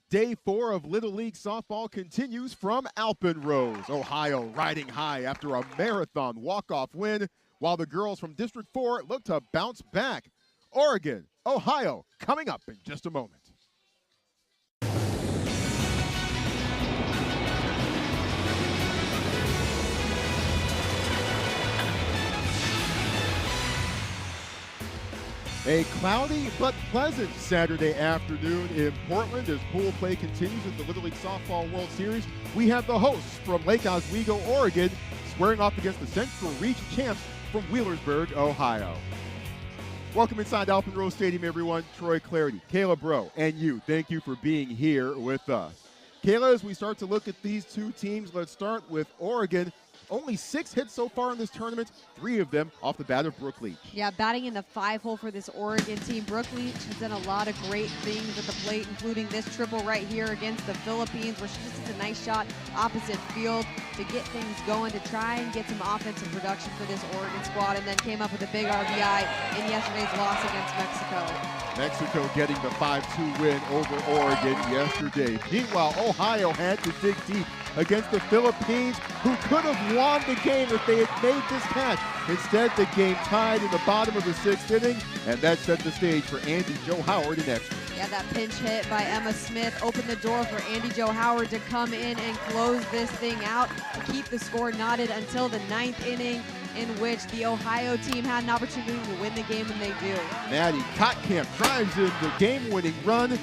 Day 4 of Little League Softball continues from Alpenrose, Ohio, riding high after a marathon walk-off win, while the girls from District 4 look to bounce back. Oregon, Ohio, coming up in just a moment. A cloudy but pleasant Saturday afternoon in Portland as pool play continues at the Little League Softball World Series. We have the hosts from Lake Oswego, Oregon, squaring off against the Central Region champs from Wheelersburg, Ohio. Welcome inside Alpenrose Stadium, everyone. Troy Clarity, Kayla Bro, and you. Thank you for being here with us. Kayla, as we start to look at these two teams, let's start with Oregon. Only 6 hits so far in this tournament, 3 of them off the bat of Brooke Leach. Yeah, batting in the 5-hole for this Oregon team. Brooke Leach has done a lot of great things at the plate, including this triple right here against the Philippines, where she just hits a nice shot opposite field to get things going, to try and get some offensive production for this Oregon squad, and then came up with a big RBI in yesterday's loss against Mexico. Mexico getting the 5-2 win over Oregon yesterday. Meanwhile, Ohio had to dig deep against the Philippines, who could have won the game if they had made this catch. Instead, the game tied in the bottom of the 6th inning, and that set the stage for Andy Joe Howard in extra. Yeah, that pinch hit by Emma Smith opened the door for Andy Joe Howard to come in and close this thing out to keep the score knotted until the 9th inning, in which the Ohio team had an opportunity to win the game, and they do. Maddie Kottkamp drives in the game-winning run,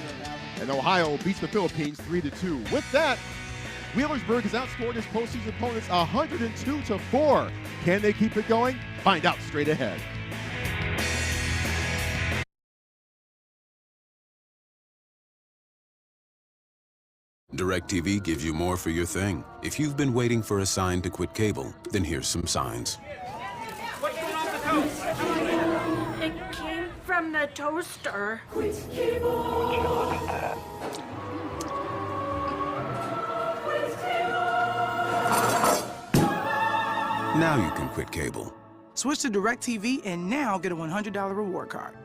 and Ohio beats the Philippines 3-2. With that, Wheelersburg has outscored his postseason opponents 102-4. Can they keep it going? Find out straight ahead. DirecTV gives you more for your thing. If you've been waiting for a sign to quit cable, then here's some signs. What's going on with the toast? It came from the toaster. Quit cable. Would you look at that? Now you can quit cable. Switch to DirecTV and now get a $100 reward card.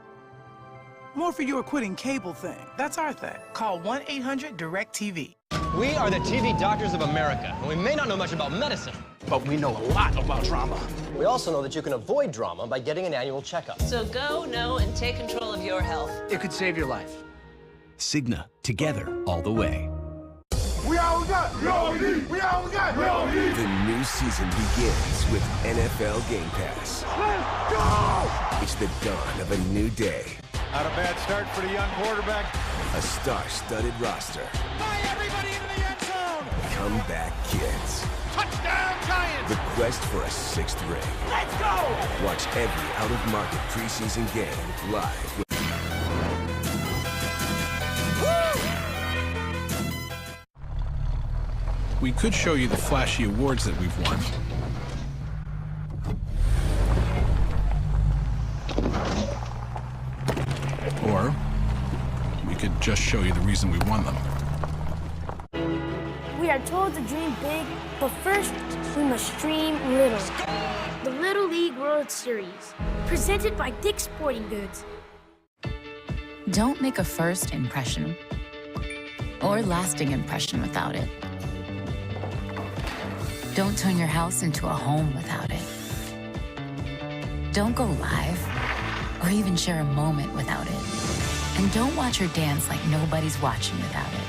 More for your quitting cable thing. That's our thing. Call 1-800-DIRECTV. We are the TV doctors of America, and we may not know much about medicine, but we know a lot about drama. We also know that you can avoid drama by getting an annual checkup. So go, know, and take control of your health. It could save your life. Cigna, together all the way. We all we got. We all we need. We all we got. We all we need. The new season begins with NFL Game Pass. Let's go! It's the dawn of a new day. Not a bad start for the young quarterback. A star-studded roster. Fly everybody into the end zone! Comeback kids. Touchdown Giants! The quest for a 6th ring. Let's go! Watch every out-of-market preseason game live. We could show you the flashy awards that we've won. Or we could just show you the reason we won them. We are told to dream big, but first we must dream little. The Little League World Series, presented by Dick's Sporting Goods. Don't make a first impression or lasting impression without it. Don't turn your house into a home without it. Don't go live or even share a moment without it. And don't watch her dance like nobody's watching without it.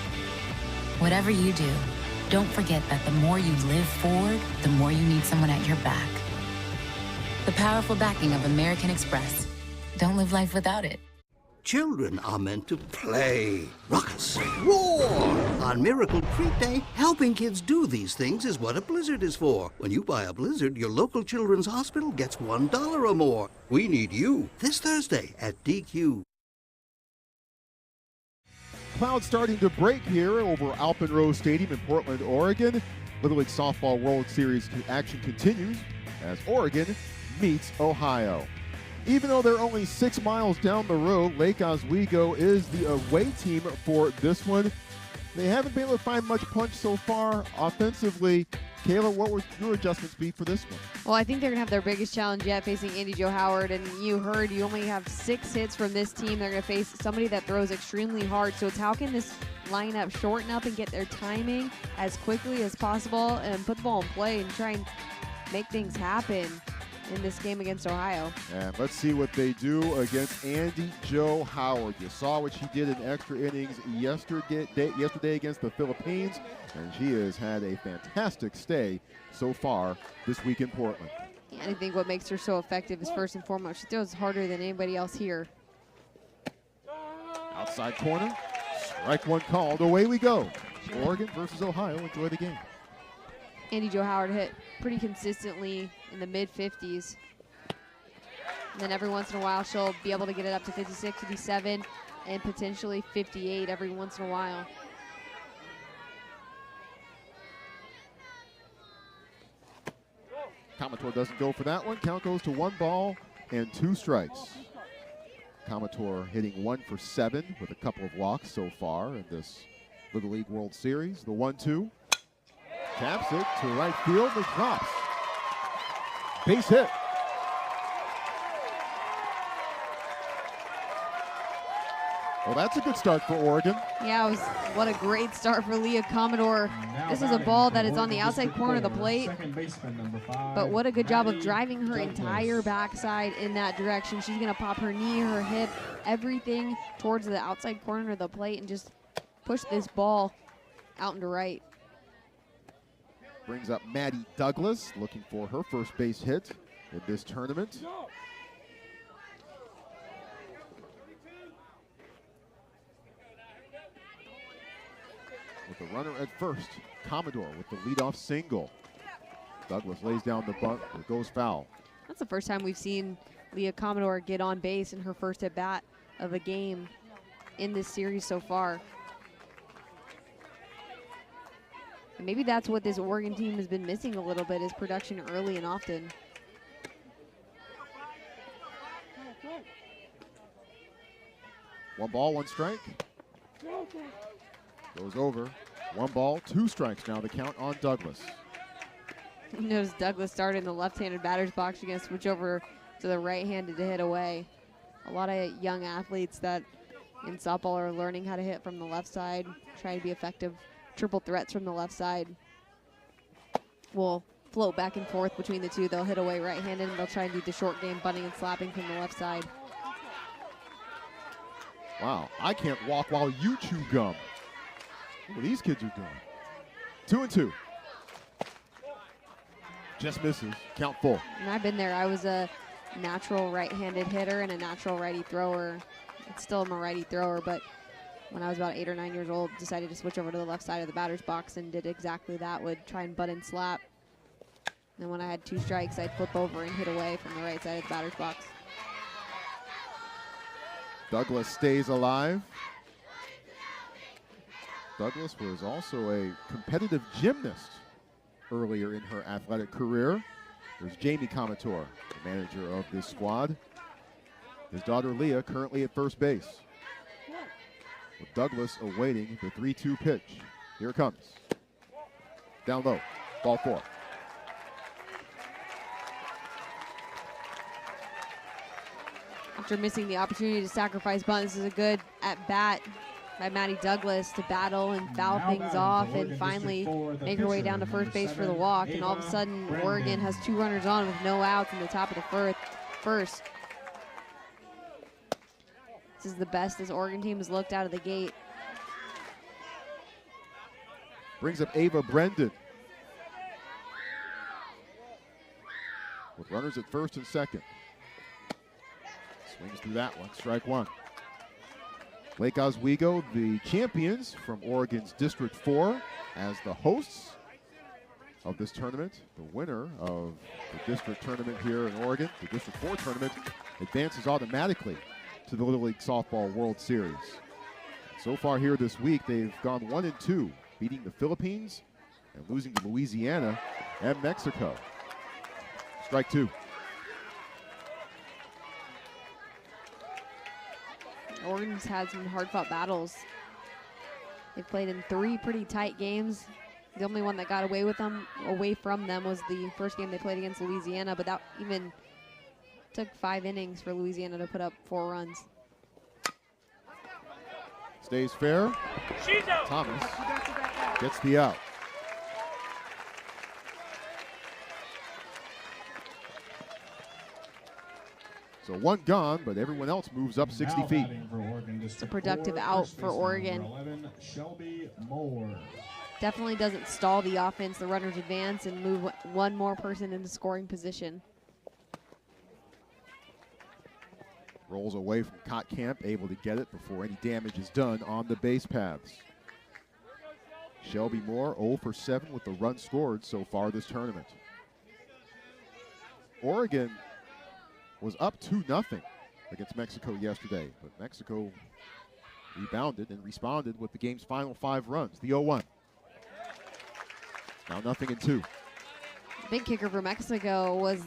Whatever you do, don't forget that the more you live forward, the more you need someone at your back. The powerful backing of American Express. Don't live life without it. Children are meant to play, ruckus, roar. On Miracle Treat Day, helping kids do these things is what a Blizzard is for. When you buy a Blizzard, your local children's hospital gets $1 or more. We need you this Thursday at DQ. Clouds starting to break here over Alpenrose Stadium in Portland, Oregon. Little League Softball World Series action continues as Oregon meets Ohio. Even though they're only 6 miles down the road, Lake Oswego is the away team for this one. They haven't been able to find much punch so far offensively. Kayla, what would your adjustments be for this one? Well, I think they're going to have their biggest challenge yet facing Andy Joe Howard. And you only have 6 hits from this team. They're going to face somebody that throws extremely hard. So it's how can this lineup shorten up and get their timing as quickly as possible and put the ball in play and try and make things happen in this game against Ohio. And let's see what they do against Andy Jo Howard. You saw what she did in extra innings yesterday against the Philippines, and she has had a fantastic stay so far this week in Portland. And I think what makes her so effective is first and foremost, she throws harder than anybody else here. Outside corner, strike one called. Away we go. Oregon versus Ohio. Enjoy the game. Andy Jo Howard hit pretty consistently in the mid-50s. And then every once in a while, she'll be able to get it up to 56, 57, and potentially 58 every once in a while. Commodore doesn't go for that one. Count goes to 1 ball and 2 strikes. Commodore hitting 1 for 7 with a couple of walks so far in this Little League World Series. The 1-2. Taps it to right field. It drops. Base hit. Well, that's a good start for Oregon. Yeah, what a great start for Leah Commodore. This is a ball that is on the outside corner of the plate, but what a good job of driving her entire backside in that direction. She's going to pop her knee, her hip, everything towards the outside corner of the plate and just push this ball out into right. Brings up Maddie Douglas, looking for her first base hit in this tournament. With the runner at first, Commodore with the leadoff single. Douglas lays down the bunt, it goes foul. That's the first time we've seen Leah Commodore get on base in her first at bat of a game in this series so far. And maybe that's what this Oregon team has been missing a little bit, is production early and often. One ball, 1 strike. Goes over. 1 ball, 2 strikes now the count on Douglas. You notice Douglas started in the left-handed batter's box. She's going to switch over to the right-handed to hit away. A lot of young athletes that in softball are learning how to hit from the left side, trying to be effective triple threats from the left side. Will float back and forth between the two. They'll hit away right-handed, and they'll try and do the short game bunting and slapping from the left side. Wow, I can't walk while you chew gum. Look what these kids are doing. 2-2. Just misses. Count full. And I've been there. I was a natural right-handed hitter and a natural righty thrower. Still am a righty thrower, but when I was about 8 or 9 years old, decided to switch over to the left side of the batter's box and did exactly that. Would try and butt and slap. And when I had 2 strikes, I'd flip over and hit away from the right side of the batter's box. Douglas stays alive. Douglas was also a competitive gymnast earlier in her athletic career. There's Jamie Commodore, the manager of this squad. His daughter Leah currently at first base. With Douglas awaiting the 3-2 pitch. Here it comes. Down low, ball 4. After missing the opportunity to sacrifice bunt, this is a good at-bat by Maddie Douglas to battle and foul things off and finally make her way down to first base for the walk. And all of a sudden, Oregon has 2 runners on with no outs in the top of the first. This is the best this Oregon team has looked out of the gate. Brings up Ava Brendan. With runners at first and second. Swings through that one, strike 1. Lake Oswego, the champions from Oregon's District 4, as the hosts of this tournament. The winner of the district tournament here in Oregon, the District 4 tournament, advances automatically to the Little League Softball World Series. So far here this week, they've gone 1-2, beating the Philippines and losing to Louisiana and Mexico. Strike 2. Oregon's had some hard-fought battles. They've played in 3 pretty tight games. The only one that got away from them was the first game they played against Louisiana, but that even took 5 innings for Louisiana to put up 4 runs. Stays fair. Thomas gets the out. So one gone, but everyone else moves up 60 feet. It's a productive out for Oregon. Definitely doesn't stall the offense. The runners advance and move one more person into scoring position. Rolls away from Kotkamp, able to get it before any damage is done on the base paths. Shelby Moore 0 for 7 with the run scored so far this tournament. Oregon was up 2-0 against Mexico yesterday, but Mexico rebounded and responded with the game's final 5 runs, the 0-1. Now 0-2. Big kicker for Mexico was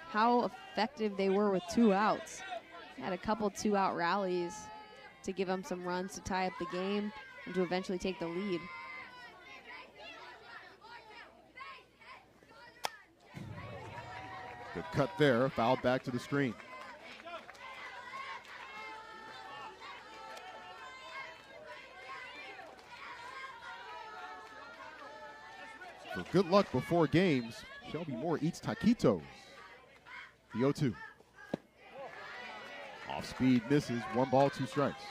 how effective they were with 2 outs. They had a couple 2-out rallies to give them some runs to tie up the game and to eventually take the lead. Good cut there, fouled back to the screen. For good luck before games, Shelby Moore eats taquitos. The 0-2. Off speed, misses, 1 ball, 2 strikes.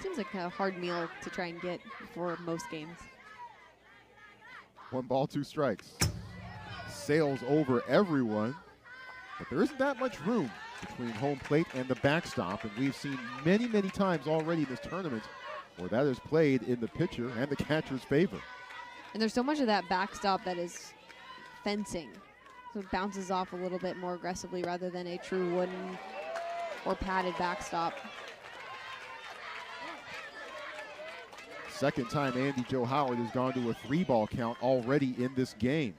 Seems like a hard meal to try and get for most games. 1 ball, 2 strikes. Sails over everyone, but there isn't that much room between home plate and the backstop, and we've seen many, many times already in this tournament where that is played in the pitcher and the catcher's favor. And there's so much of that backstop that is fencing, so it bounces off a little bit more aggressively rather than a true wooden or padded backstop. Second time Andy Joe Howard has gone to a 3-ball count already in this game.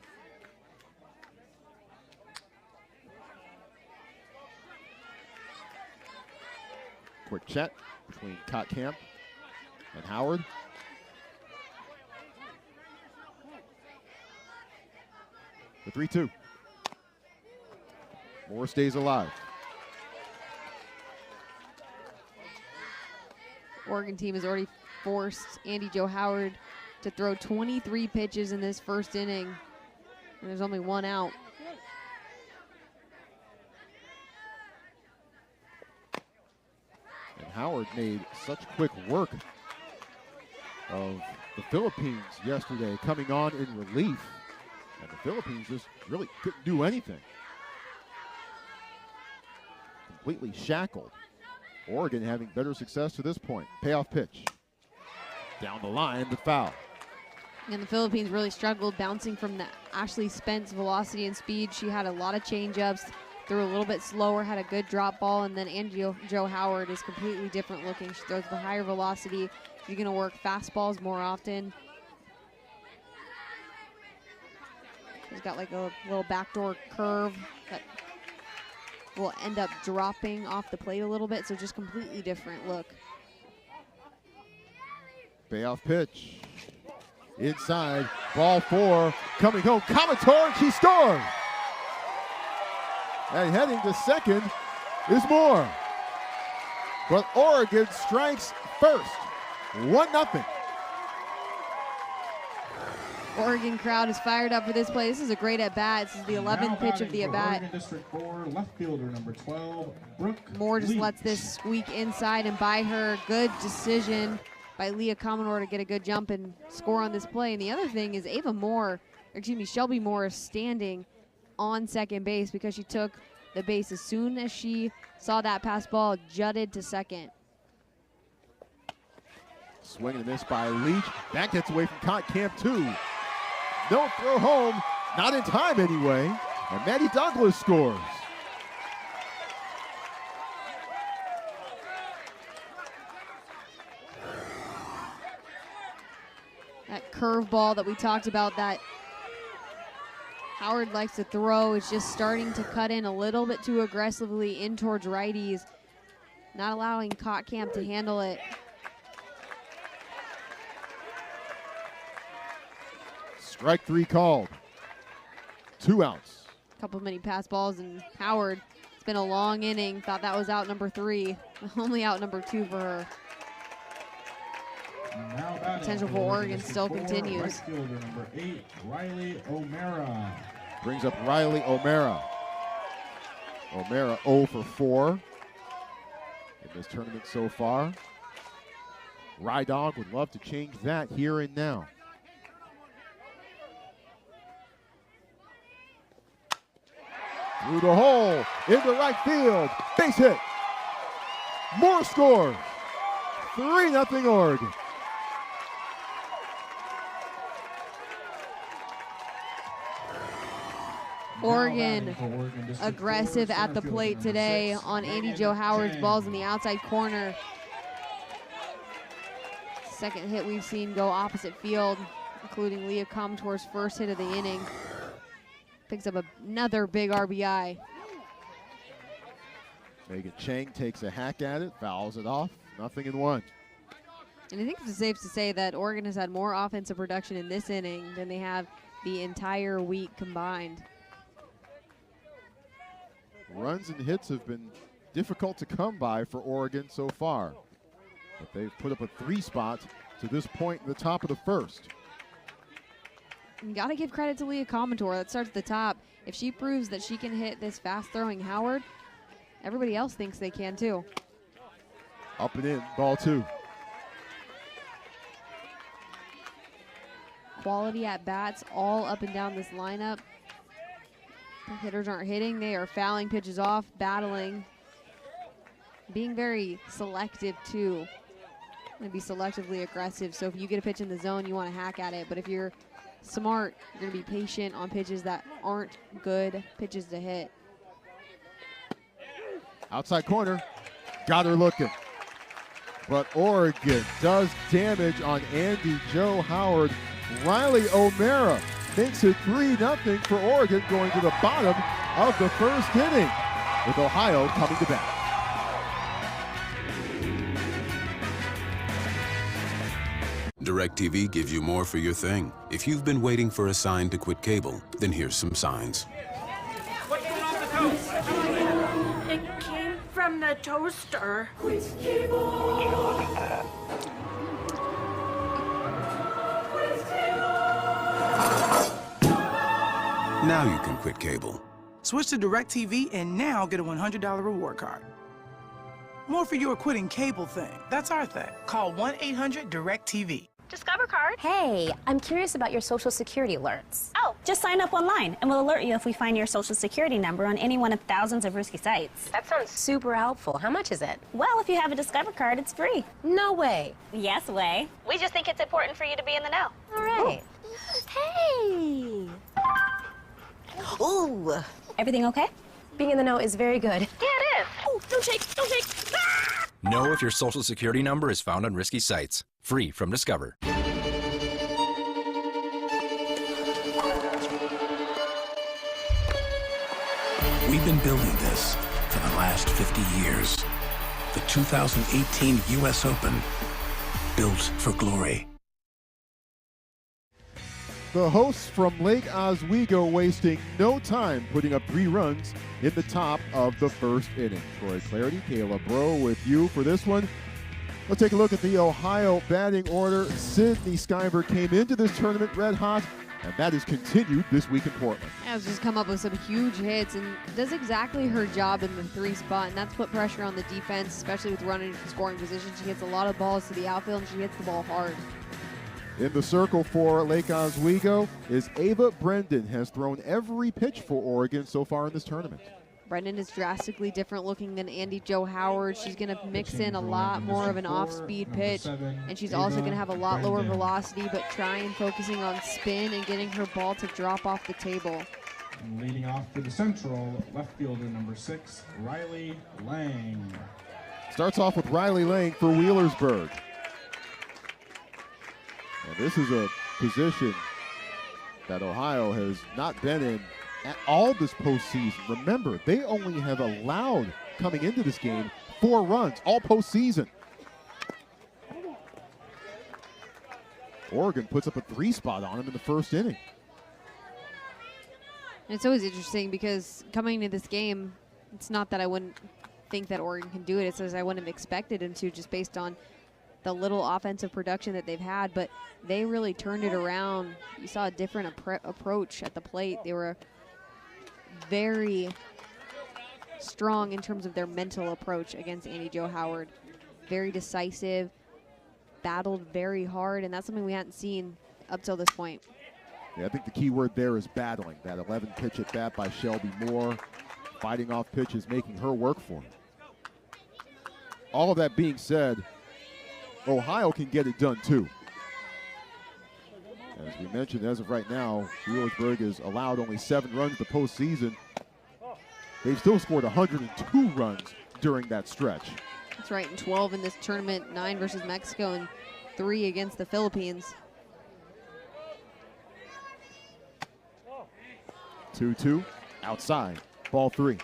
Quick chat between Kotkamp and Howard. The 3-2. Moore stays alive. Oregon team has already forced Andy Joe Howard to throw 23 pitches in this first inning, and there's only 1 out. And Howard made such quick work of the Philippines yesterday, coming on in relief, and the Philippines just really couldn't do anything. Completely shackled. Oregon having better success to this point. Payoff pitch. Down the line, the foul. And the Philippines really struggled bouncing from the Ashley Spence velocity and speed. She had a lot of changeups, threw a little bit slower, had a good drop ball, and then Andy Joe Howard is completely different looking. She throws the higher velocity. She's going to work fastballs more often. She's got like a little backdoor curve that will end up dropping off the plate a little bit, so just completely different look. Payoff pitch. Inside, ball 4, coming home, Comator, and she scores! And heading to second is Moore. But Oregon strikes first, 1-0. Oregon crowd is fired up for this play. This is a great at-bat. This is the 11th pitch of the at-bat. District 4, left fielder number 12, Brooke Moore just Lee. lets this squeak inside and by her. Good decision by Leah Commodore to get a good jump and score on this play. And the other thing is Shelby Moore is standing on second base because she took the base as soon as she saw that pass ball, jutted to second. Swing and a miss by Leach. That gets away from Kotkamp too. No throw home, not in time anyway. And Maddie Douglas scores. That curveball that we talked about that Howard likes to throw is just starting to cut in a little bit too aggressively in towards righties, not allowing Kotkamp to handle it. Strike 3 called. 2 outs. A couple of many pass balls, and Howard It's been a long inning. Thought that was out number 3. Only out number 2 for her. Potential for Oregon still continues. Right fielder number 8, Riley O'Mara. Brings up Riley O'Mara. O'Mara 0 for 4 in this tournament so far. Rydog would love to change that here and now. Through the hole, into right field, base hit. Moore scores. 3-0 Oregon. Oregon aggressive at the plate today on Andy Jo Howard's balls in the outside corner. Second hit we've seen go opposite field, including Leah Comtour's first hit of the inning. Picks up another big RBI. Megan Chang takes a hack at it, fouls it off, 0-1. And I think it's safe to say that Oregon has had more offensive production in this inning than they have the entire week combined. Runs and hits have been difficult to come by for Oregon so far. But they've put up a 3 spot to this point in the top of the first. You got to give credit to Leah Comtour. That starts at the top. If she proves that she can hit this fast-throwing Howard, everybody else thinks they can too. Up and in, ball 2. Quality at bats all up and down this lineup. The hitters aren't hitting, they are fouling pitches off, battling, being very selective too. And be selectively aggressive. So if you get a pitch in the zone, you want to hack at it. But if you're smart, you're going to be patient on pitches that aren't good pitches to hit. Outside corner, got her looking. But Oregon does damage on Andy Jo Howard. Riley O'Mara makes it 3-0 for Oregon, going to the bottom of the first inning, with Ohio coming to bat. DirecTV gives you more for your thing. If you've been waiting for a sign to quit cable, then here's some signs. What's going on with the toast? It came from the toaster. Quit cable. Now you can quit cable. Switch to DirecTV and now get a $100 reward card. More for your quitting cable thing. That's our thing. Call 1-800-DIRECTV. Discover card. Hey, I'm curious about your Social Security alerts. Oh, just sign up online and we'll alert you if we find your Social Security number on any one of thousands of risky sites. That sounds super helpful. How much is it? Well, if you have a Discover card, it's free. No way. Yes way. We just think it's important for you to be in the know. All right. Hey. Ooh. Everything okay? Being in the know is very good. Yeah, it is. Oh, don't shake, don't shake. Ah! Know if your Social Security number is found on risky sites. Free from Discover. We've been building this for the last 50 years. The 2018 U.S. Open, built for glory. The hosts from Lake Oswego wasting no time putting up 3 runs in the top of the first inning. Troy Clarity, Kayla Bro with you for this one. Let's take a look at the Ohio batting order. Sydney Skyver came into this tournament red hot, and that has continued this week in Portland. Has just come up with some huge hits and does exactly her job in the 3 spot, and that's put pressure on the defense, especially with running in scoring position. She hits a lot of balls to the outfield, and she hits the ball hard. In the circle for Lake Oswego is Ava Brendan, has thrown every pitch for Oregon so far in this tournament. Brendan is drastically different looking than Andy Jo Howard. She's going to mix in a lot more of an off-speed pitch, and she's also going to have a lot lower velocity, but try and focusing on spin and getting her ball to drop off the table. And leading off to the central, left fielder number 6, Riley Lang. Starts off with Riley Lang for Wheelersburg. And this is a position that Ohio has not been in at all this postseason. Remember, they only have allowed, coming into this game, 4 runs all postseason. Oregon puts up a 3 spot on him in the first inning. And it's always interesting because coming into this game, It's not that I wouldn't think that Oregon can do it. It's as I wouldn't have expected them to, just based on the little offensive production that they've had. But they really turned it around. You saw a different approach at the plate. They were very strong in terms of their mental approach against Andy Jo Howard. Very decisive, battled very hard, and that's something we hadn't seen up till this point. Yeah, I think the key word there is battling. That 11-pitch at bat by Shelby Moore, fighting off pitches, making her work for him. All of that being said, Ohio can get it done too. As we mentioned, as of right now, Wheelersburg has allowed only 7 runs the postseason. They've still scored 102 runs during that stretch. That's right, and 12 in this tournament, 9 versus Mexico and 3 against the Philippines. 2-2, outside, ball 3.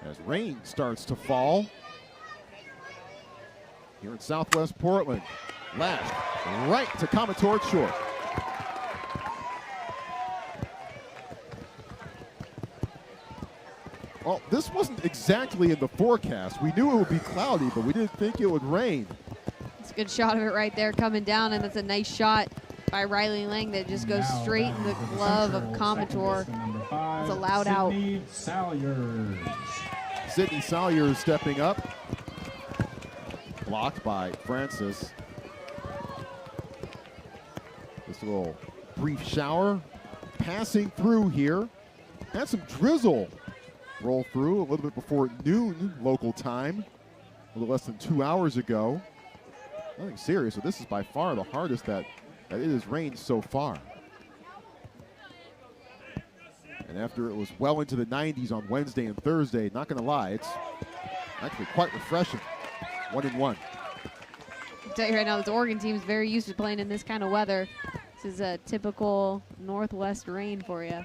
As rain starts to fall here in Southwest Portland. Last, right to Commodore short. Well, this wasn't exactly in the forecast. We knew it would be cloudy, but we didn't think it would rain. It's a good shot of it right there coming down, and that's a nice shot by Riley Lang that just goes straight in the glove of Commodore. It's a loud out. Sydney Salyers stepping up. Blocked by Francis. This little brief shower passing through here. Had some drizzle roll through a little bit before noon local time, a little less than 2 hours ago. Nothing serious, so this is by far the hardest that it has rained so far. And after it was well into the 90s on Wednesday and Thursday, not going to lie, it's actually quite refreshing. 1-1. I'll tell you right now, this Oregon team is very used to playing in this kind of weather. This is a typical northwest rain for you.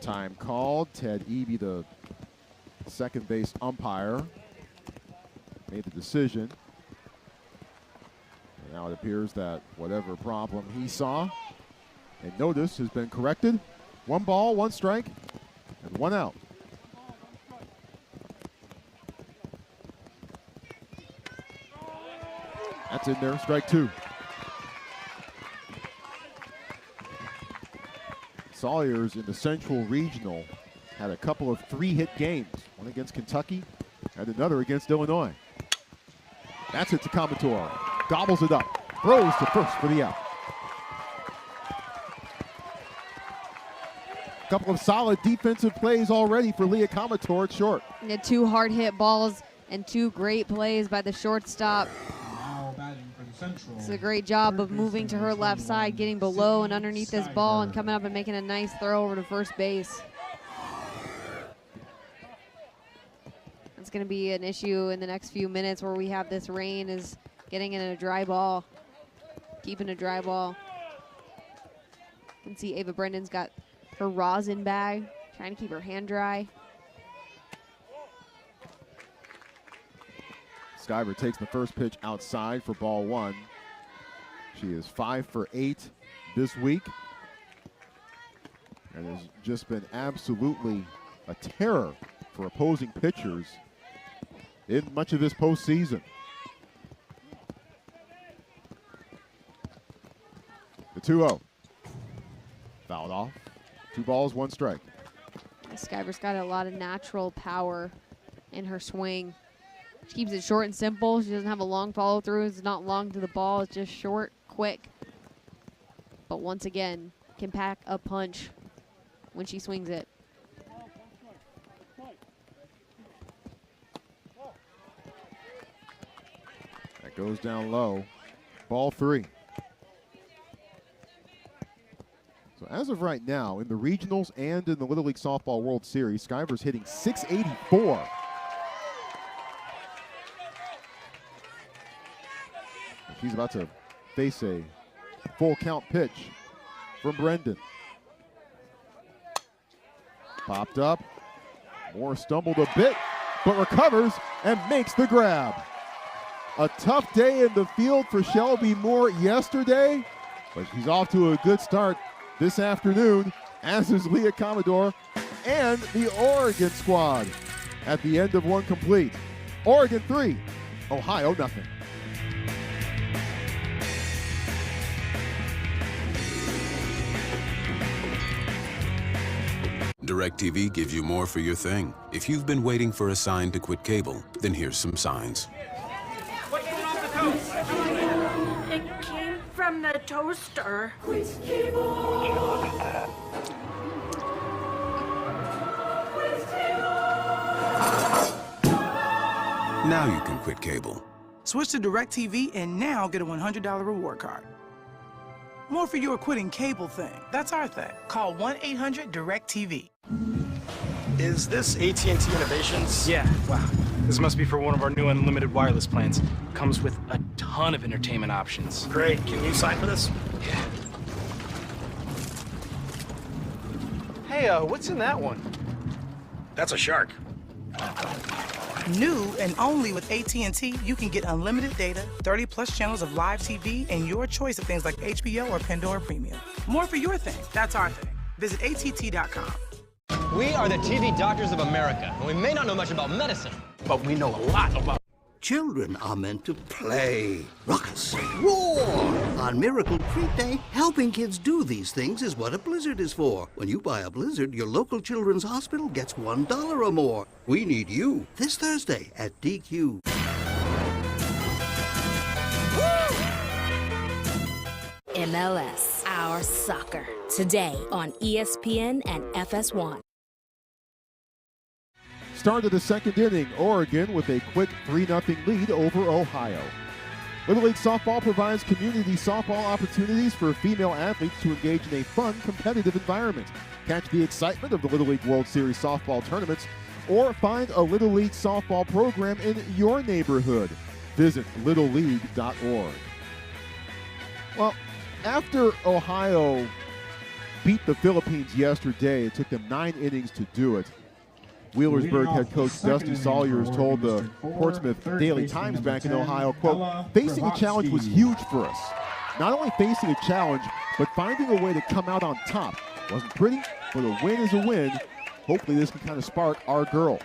Time called. Ted Eby, the second base umpire, made the decision. And now it appears that whatever problem he saw and noticed has been corrected. 1 ball, 1 strike, and 1 out. That's in there, strike 2. Salyers in the Central Regional had a couple of 3-hit games, one against Kentucky and another against Illinois. That's it to Commodore. Gobbles it up. Throws to first for the out. A couple of solid defensive plays already for Leah Commodore at short. And the 2 hard-hit balls and 2 great plays by the shortstop. It's a great job of moving to her left side, getting below and underneath this ball and coming up and making a nice throw over to first base. It's going to be an issue in the next few minutes where we have this rain, is getting in a dry ball, keeping a dry ball. You can see Ava Brendan's got her rosin bag, trying to keep her hand dry. Skyver takes the first pitch outside for ball 1. She is 5 for 8 this week and has just been absolutely a terror for opposing pitchers in much of this postseason. The 2-0. Fouled off. 2 balls, 1 strike. Skyver's got a lot of natural power in her swing. She keeps it short and simple. She doesn't have a long follow through. It's not long to the ball. It's just short, quick. But once again, can pack a punch when she swings it. That goes down low. Ball 3. So as of right now, in the regionals and in the Little League Softball World Series, Skyver's hitting .684. She's about to face a full count pitch from Brendan. Popped up. Moore stumbled a bit, but recovers and makes the grab. A tough day in the field for Shelby Moore yesterday, but she's off to a good start this afternoon, as is Leah Commodore and the Oregon squad. At the end of one complete, Oregon 3, Ohio nothing. DirecTV gives you more for your thing. If you've been waiting for a sign to quit cable, then here's some signs. What's going on with the toast? It came from the toaster. Quit cable. Now you can quit cable. Switch to DirecTV and now get a $100 reward card. More for your quitting cable thing. That's our thing. Call 1-800-DIRECTV. Is this AT&T Innovations? Yeah, wow. This must be for one of our new unlimited wireless plans. Comes with a ton of entertainment options. Great. Can you sign for this? Yeah. Hey, what's in that one? That's a shark. New and only with AT&T, you can get unlimited data, 30+ channels of live TV, and your choice of things like HBO or Pandora Premium. More for your thing. That's our thing. Visit att.com. We are the TV Doctors of America, and we may not know much about medicine, but we know a lot about... Children are meant to play, ruckus, roar. On Miracle Treat Day, helping kids do these things is what a Blizzard is for. When you buy a Blizzard, your local children's hospital gets $1 or more. We need you this Thursday at DQ. MLS, our soccer. Today on ESPN and FS1. Start of the second inning, Oregon with a quick 3-0 lead over Ohio. Little League Softball provides community softball opportunities for female athletes to engage in a fun, competitive environment. Catch the excitement of the Little League World Series softball tournaments or find a Little League softball program in your neighborhood. Visit littleleague.org. Well, after Ohio beat the Philippines yesterday, it took them 9 innings to do it. Wheelersburg head coach Dusty Sawyers told the Portsmouth Daily Times back in Ohio, quote, "Facing a challenge was huge for us. Not only facing a challenge, but finding a way to come out on top. Wasn't pretty, but a win is a win. Hopefully this can kind of spark our girls."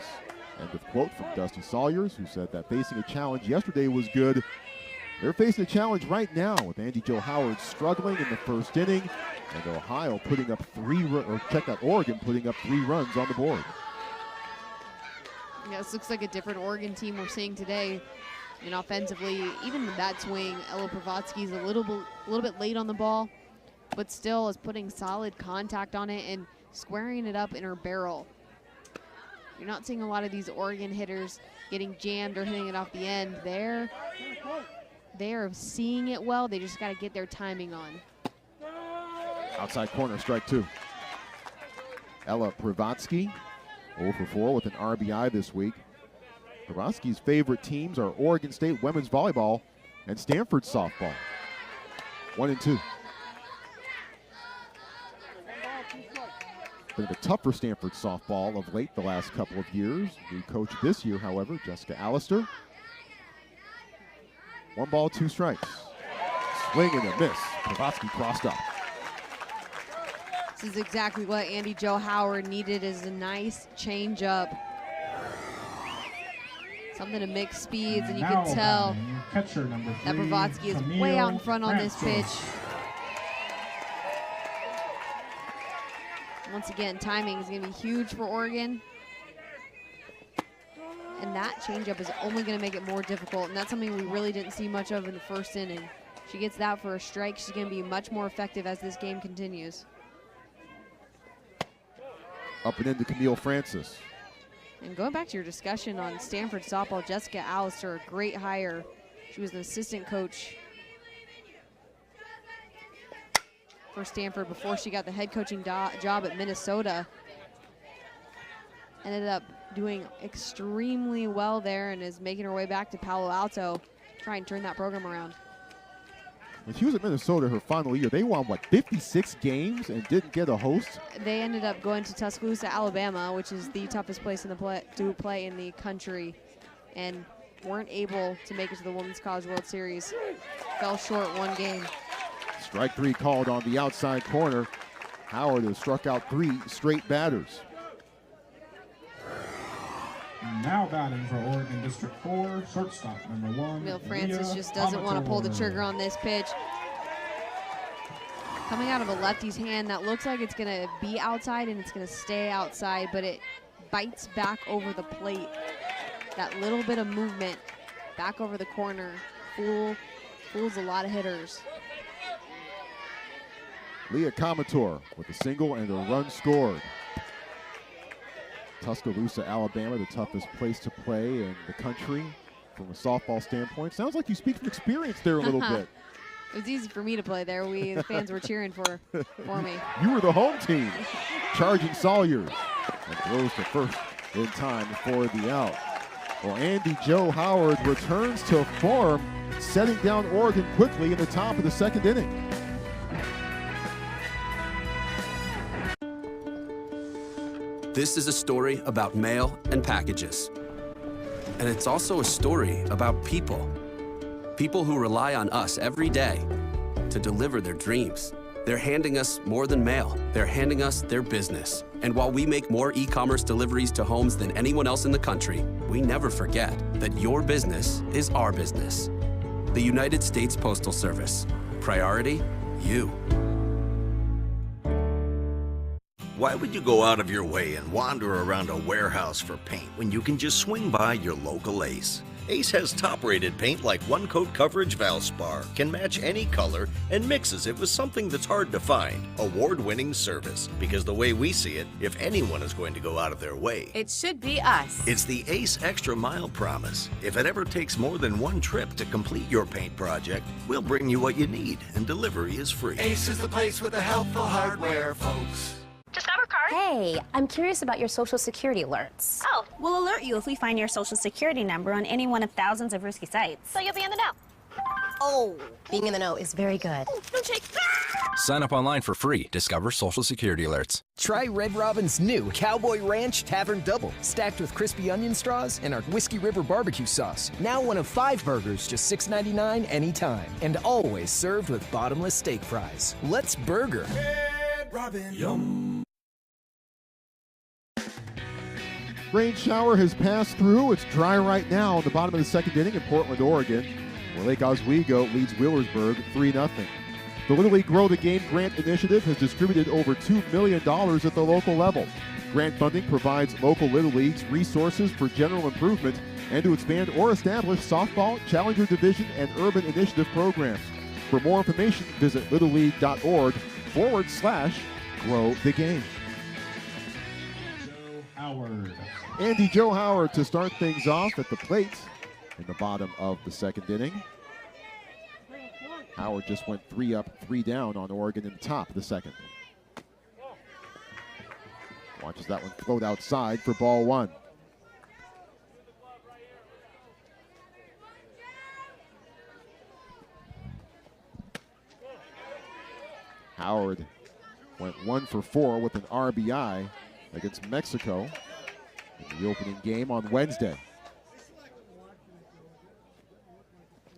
End of quote from Dusty Sawyers, who said that facing a challenge yesterday was good. They're facing a challenge right now with Andy Joe Howard struggling in the first inning and Ohio putting up Oregon putting up 3 runs on the board. Yeah, this looks like a different Oregon team we're seeing today. And offensively, even with that swing, Ella Pravatsky's a little bit late on the ball, but still is putting solid contact on it and squaring it up in her barrel. You're not seeing a lot of these Oregon hitters getting jammed or hitting it off the end. They're seeing it well. They just got to get their timing on. Outside corner, strike 2. Ella Pravatsky 0 for 4 with an RBI this week. Pravatsky's favorite teams are Oregon State women's volleyball and Stanford softball. 1-2. Been a bit tough for Stanford softball of late the last couple of years. New coach this year, however, Jessica Allister. 1 ball, 2 strikes. Swing and a miss. Pravatsky crossed up. This is exactly what Andy Joe Howard needed, is a nice change-up. Something to mix speeds, and you can tell that Pravatsky is way out in front on this pitch. Once again, timing is going to be huge for Oregon. And that changeup is only going to make it more difficult, and that's something we really didn't see much of in the first inning. She gets that for a strike. She's going to be much more effective as this game continues. Up and into Camille Francis. And going back to your discussion on Stanford softball, Jessica Allister, a great hire. She was an assistant coach for Stanford before she got the head coaching job at Minnesota. Ended up doing extremely well there and is making her way back to Palo Alto, trying to turn that program around. When she was at Minnesota her final year, they won, 56 games and didn't get a host? They ended up going to Tuscaloosa, Alabama, which is the toughest place to play in the country. And weren't able to make it to the Women's College World Series. Fell short one game. Strike 3 called on the outside corner. Howard has struck out 3 straight batters. Now batting for Oregon District 4, shortstop number 1. Emil Francis just doesn't want to pull the trigger on this pitch. Coming out of a lefty's hand, that looks like it's going to be outside and it's going to stay outside, but it bites back over the plate. That little bit of movement back over the corner fools a lot of hitters. Leah Comator with a single and a run scored. Tuscaloosa, Alabama, the toughest place to play in the country from a softball standpoint. Sounds like you speak from experience there a little bit. It was easy for me to play there. The fans were cheering for me. You were the home team. Charging Sawyers and throws to first in time for the out. Well, Andy Joe Howard returns to form, setting down Oregon quickly in the top of the second inning. This is a story about mail and packages. And it's also a story about people. People who rely on us every day to deliver their dreams. They're handing us more than mail. They're handing us their business. And while we make more e-commerce deliveries to homes than anyone else in the country, we never forget that your business is our business. The United States Postal Service. Priority, you. Why would you go out of your way and wander around a warehouse for paint when you can just swing by your local Ace? Ace has top-rated paint like One Coat Coverage Valspar, can match any color, and mixes it with something that's hard to find, award-winning service. Because the way we see it, if anyone is going to go out of their way, it should be us. It's the Ace Extra Mile Promise. If it ever takes more than one trip to complete your paint project, we'll bring you what you need, and delivery is free. Ace is the place with the helpful hardware, folks. Discover card. Hey, I'm curious about your Social Security alerts. Oh, we'll alert you if we find your Social Security number on any one of thousands of risky sites. So you'll be in the know. Oh, being in the know is very good. Don't shake. Sign up online for free. Discover Social Security alerts. Try Red Robin's new Cowboy Ranch Tavern Double, stacked with crispy onion straws and our Whiskey River barbecue sauce. Now one of 5 burgers, just $6.99 anytime, and always served with bottomless steak fries. Let's burger. Red Robin. Yum. Rain shower has passed through. It's dry right now in the bottom of the second inning in Portland, Oregon, where Lake Oswego leads Wheelersburg 3-0. The Little League Grow the Game Grant Initiative has distributed over $2 million at the local level. Grant funding provides local Little Leagues resources for general improvement and to expand or establish softball, Challenger Division, and Urban Initiative programs. For more information, visit littleleague.org/grow the game. Howard. Andy Joe Howard to start things off at the plate in the bottom of the second inning. Howard just went 3 up, 3 down on Oregon in the top of the second. Watches that one float outside for ball 1. Howard went 1 for 4 with an RBI against Mexico in the opening game on Wednesday.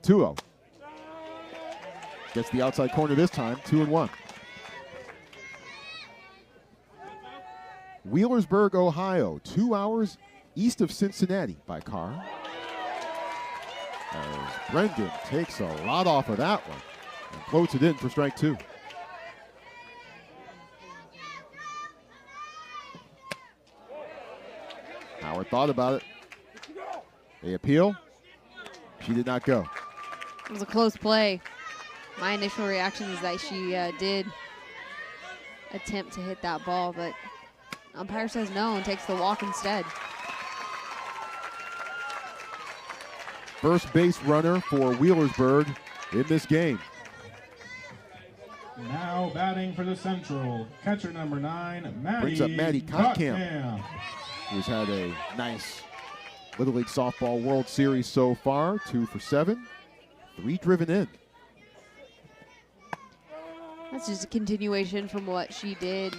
2-0. Gets the outside corner this time, 2-1. Wheelersburg, Ohio, 2 hours east of Cincinnati by car. As Brendan takes a lot off of that one and floats it in for strike 2. Howard thought about it. They appeal. She did not go. It was a close play. My initial reaction is that she did attempt to hit that ball, but umpire says no and takes the walk instead. First base runner for Wheelersburg in this game. Now batting for the Central, catcher number 9, Maddie. Brings up Maddie Kottkamp, who's had a nice Little League Softball World Series so far. 2 for 7, 3 driven in. That's just a continuation from what she did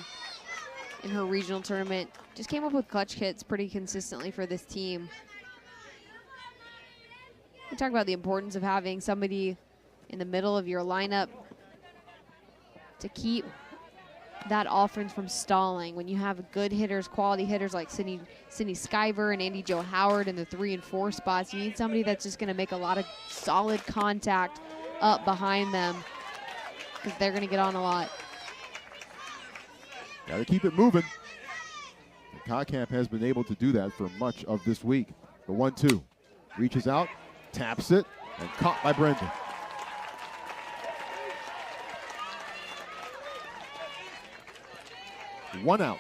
in her regional tournament. Just came up with clutch hits pretty consistently for this team. We talk about the importance of having somebody in the middle of your lineup to keep that offense from stalling. When you have good hitters, quality hitters like Sydney Skyver and Andy Joe Howard in the 3 and 4 spots, you need somebody that's just going to make a lot of solid contact up behind them because they're going to get on a lot. Got to keep it moving. And Kokamp has been able to do that for much of this week. The 1-2 reaches out, taps it, and caught by Brendan. One out.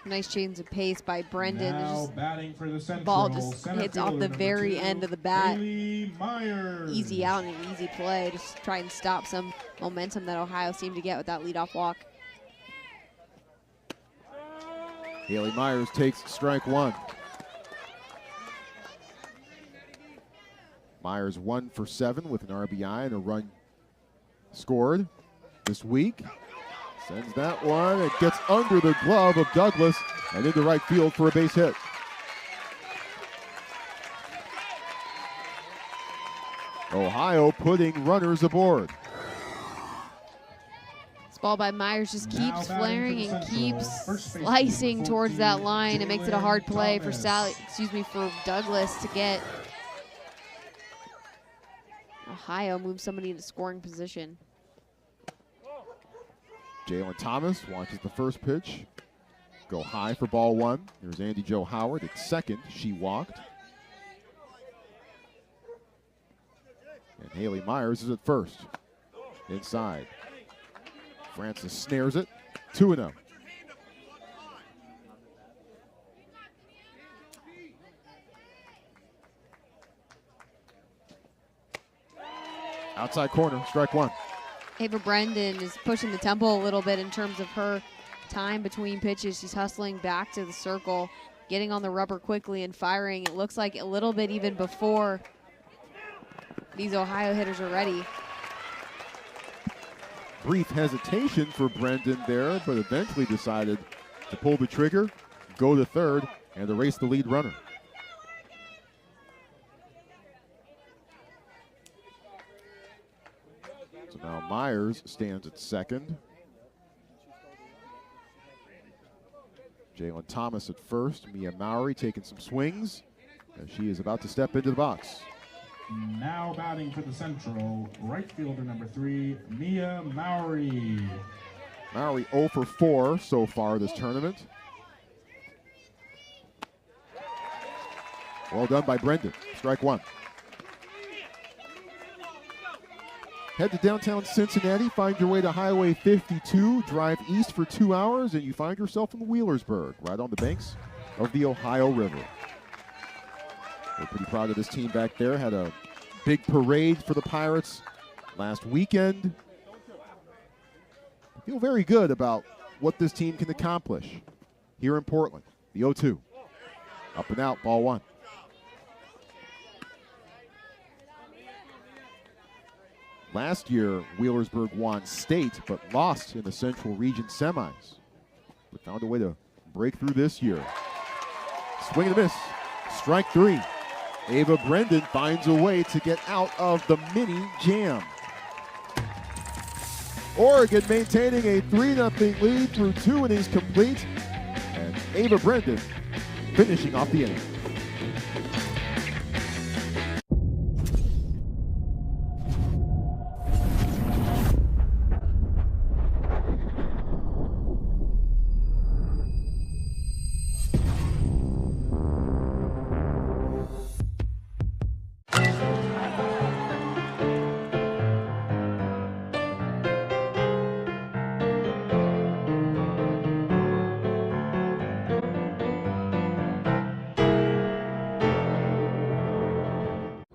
Nice change of pace by Brendan. Now batting for the Central, ball just hits off the very 2, end of the bat. Haley Myers. Easy out and an easy play. Just try and stop some momentum that Ohio seemed to get with that leadoff walk. Haley Myers takes strike 1. Myers 1 for 7 with an RBI and a run scored this week. Sends that one. It gets under the glove of Douglas and into right field for a base hit. Ohio putting runners aboard. This ball by Myers just keeps flaring and keeps slicing towards that line. It makes it a hard play for for Douglas to get. Ohio moves somebody into scoring position. Jalen Thomas watches the first pitch go high for ball 1. Here's Andy Joe Howard at second. She walked. And Haley Myers is at first. Inside. Francis snares it. 2-0. Outside corner, strike 1. Ava Brendan is pushing the tempo a little bit in terms of her time between pitches. She's hustling back to the circle, getting on the rubber quickly and firing. It looks like a little bit even before these Ohio hitters are ready. Brief hesitation for Brendan there, but eventually decided to pull the trigger, go to third, and erase the lead runner. So now Myers stands at second. Jalen Thomas at first. Mia Mowry taking some swings as she is about to step into the box. Now batting for the Central, right fielder number 3, Mia Mowry. Mowry 0 for 4 so far this tournament. Well done by Brendan. Strike 1. Head to downtown Cincinnati, find your way to Highway 52, drive east for 2 hours, and you find yourself in Wheelersburg, right on the banks of the Ohio River. We're pretty proud of this team back there. Had a big parade for the Pirates last weekend. I feel very good about what this team can accomplish here in Portland. The 0-2. Up and out, ball 1. Last year, Wheelersburg won state, but lost in the Central Region semis. But found a way to break through this year. Swing and a miss. Strike 3. Ava Brendan finds a way to get out of the mini jam. Oregon maintaining a 3-0 lead through 2 innings complete. And Ava Brendan finishing off the inning.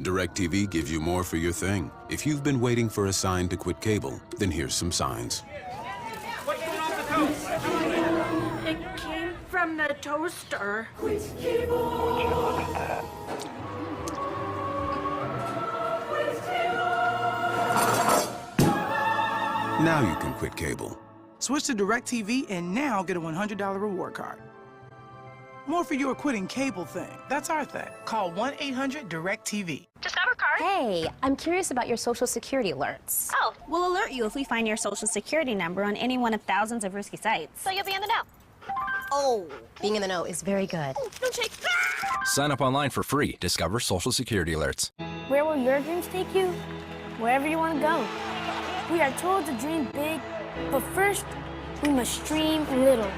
DirecTV gives you more for your thing. If you've been waiting for a sign to quit cable, then here's some signs. What came off the toast? It came from the toaster. Quit cable! Would you look at that? Now you can quit cable. Switch to DirecTV and now get a $100 reward card. More for your quitting cable thing. That's our thing. Call 1-800-DIRECTV. Discover card. Hey, I'm curious about your social security alerts. Oh, we'll alert you if we find your social security number on any one of thousands of risky sites. So you'll be in the know. Oh, being in the know is very good. Oh, don't shake. Sign up online for free. Discover Social Security alerts. Where will your dreams take you? Wherever you want to go. We are told to dream big, but first, we must dream little.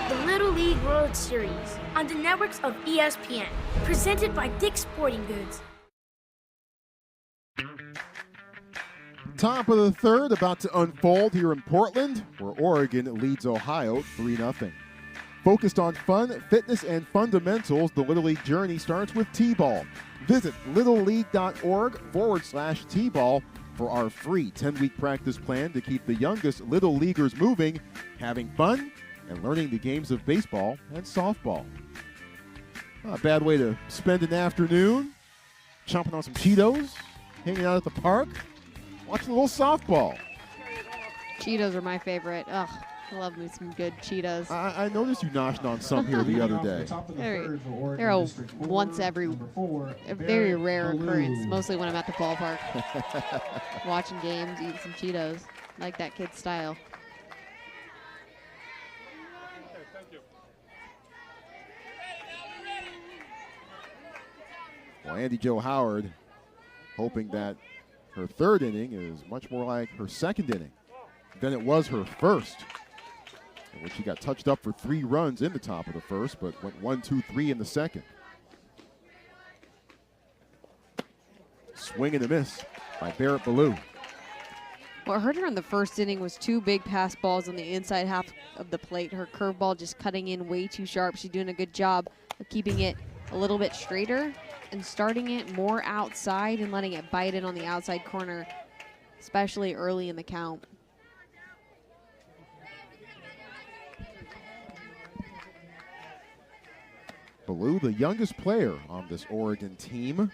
The Little League World Series on the networks of ESPN, presented by Dick's Sporting Goods. Top of the third about to unfold here in Portland, where Oregon leads Ohio 3-0. Focused on fun, fitness, and fundamentals, the Little League journey starts with T-ball. Visit littleleague.org/T-ball for our free 10-week practice plan to keep the youngest Little Leaguers moving, having fun, and learning the games of baseball and softball. Not a bad way to spend an afternoon, chomping on some Cheetos, hanging out at the park, watching a little softball. Cheetos are my favorite. Ugh, I love me some good Cheetos. I noticed you noshed on some here the other day. They're a once every, a very rare occurrence, mostly when I'm at the ballpark. Watching games, eating some Cheetos. Like that kid's style. Well, Andy Jo Howard hoping that her third inning is much more like her second inning than it was her first, in which she got touched up for 3 runs in the top of the first, but went 1, 2, 3 in the second. Swing and a miss by Barrett Ballou. What hurt her in the first inning was 2 big pass balls on the inside half of the plate. Her curveball just cutting in way too sharp. She's doing a good job of keeping it a little bit straighter and starting it more outside and letting it bite in on the outside corner, especially early in the count. Ballou, the youngest player on this Oregon team,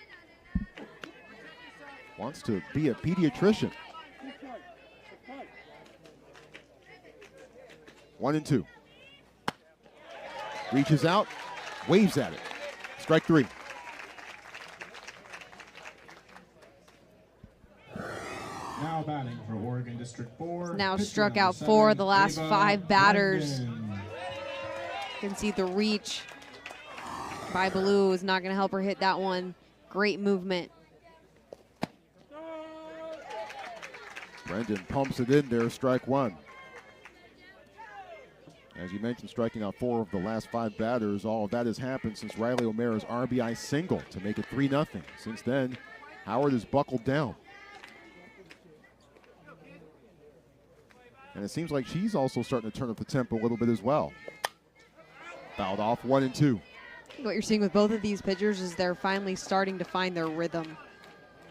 wants to be a pediatrician. 1-2. Reaches out, waves at it. Strike 3. Now batting for Oregon District 4. Now struck out 4 of the last 5 batters. You can see the reach by Ballou is not going to help her hit that one. Great movement. Brendan pumps it in there, strike 1. As you mentioned, striking out 4 of the last 5 batters. All of that has happened since Riley O'Mara's RBI single to make it 3-0. Since then, Howard has buckled down. And it seems like she's also starting to turn up the tempo a little bit as well. Fouled off, 1-2. What you're seeing with both of these pitchers is they're finally starting to find their rhythm.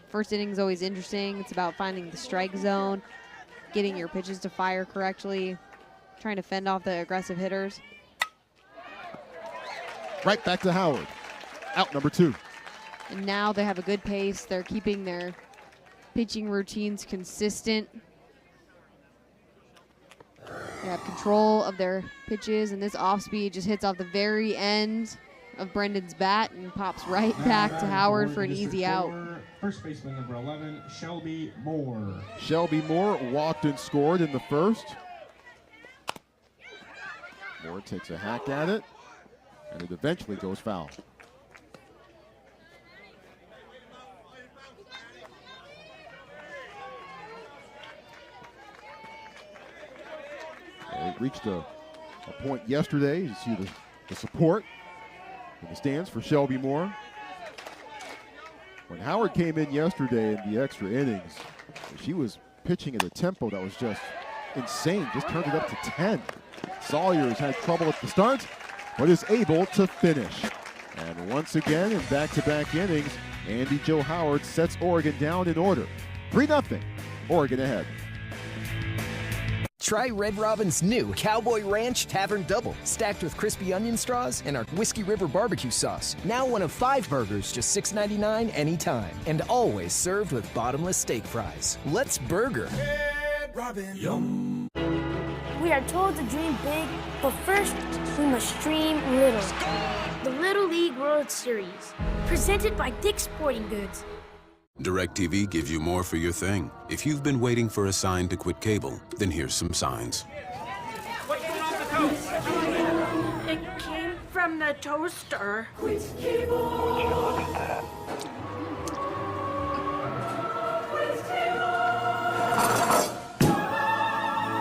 First inning is always interesting. It's about finding the strike zone, getting your pitches to fire correctly, trying to fend off the aggressive hitters. Right back to Howard. Out number 2. And now they have a good pace. They're keeping their pitching routines consistent. They have control of their pitches, and this off speed just hits off the very end of Brendan's bat and pops right back to Howard for an easy out. First baseman number 11, Shelby Moore. Shelby Moore walked and scored in the first. Moore takes a hack at it, and it eventually goes foul. It reached a point yesterday. You see the support in the stands for Shelby Moore. When Howard came in yesterday in the extra innings, she was pitching at a tempo that was just insane. Just turned it up to 10. Sawyers had trouble at the start, but is able to finish. And once again, in back-to-back innings, Andy Jo Howard sets Oregon down in order. 3-0, Oregon ahead. Try Red Robin's new Cowboy Ranch Tavern Double, stacked with crispy onion straws and our Whiskey River barbecue sauce. Now one of 5 burgers, just $6.99 anytime, and always served with bottomless steak fries. Let's burger. Red Robin. Yum. We are told to dream big, but first, we must dream little. The Little League World Series, presented by Dick's Sporting Goods. DirecTV gives you more for your thing. If you've been waiting for a sign to quit cable, then here's some signs. What came off the toast? It came from the toaster. Quit cable. Would you look at that?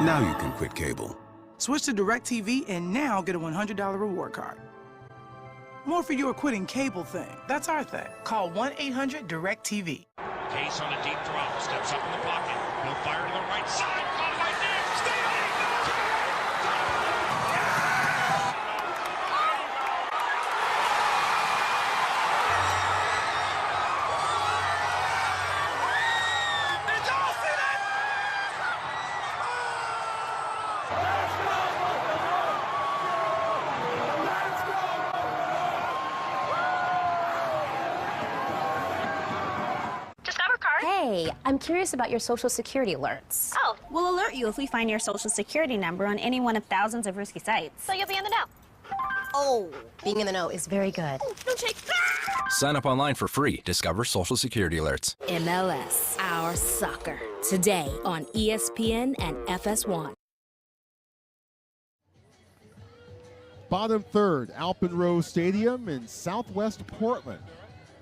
Now you can quit cable. Switch to DirecTV and now get a $100 reward card. More for your quitting cable thing. That's our thing. Call 1-800-DIRECTV. Case on a deep throw. Steps up in the pocket. He'll fire to the right side. Caught by Diggs. Did y'all see that? Hey, I'm curious about your Social Security alerts. Oh, we'll alert you if we find your social security number on any one of thousands of risky sites. So you'll be in the know. Oh, being in the know is very good. Don't shake. Sign up online for free. Discover Social Security alerts. MLS, our soccer. Today on ESPN and FS1. Bottom third, Alpenrose Stadium in Southwest Portland.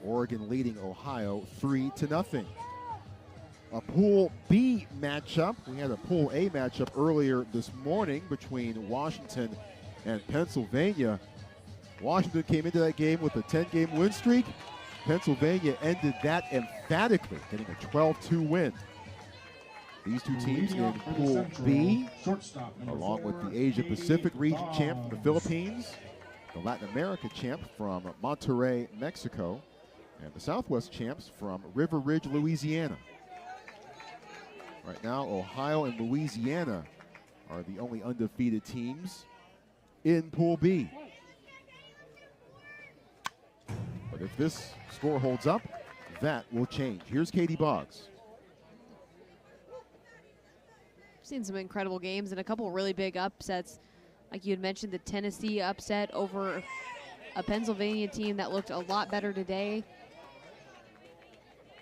Oregon leading Ohio 3-0. A Pool B matchup. We had a Pool A matchup earlier this morning between Washington and Pennsylvania. Washington came into that game with a 10-game win streak. Pennsylvania ended that emphatically, getting a 12-2 win. These two teams in Pool B, along with the Asia-Pacific region champ from the Philippines, the Latin America champ from Monterrey, Mexico, and the Southwest champs from River Ridge, Louisiana. Right now, Ohio and Louisiana are the only undefeated teams in Pool B. But if this score holds up, that will change. Here's Katie Boggs. Seen some incredible games and a couple really big upsets. Like you had mentioned, the Tennessee upset over a Pennsylvania team that looked a lot better today.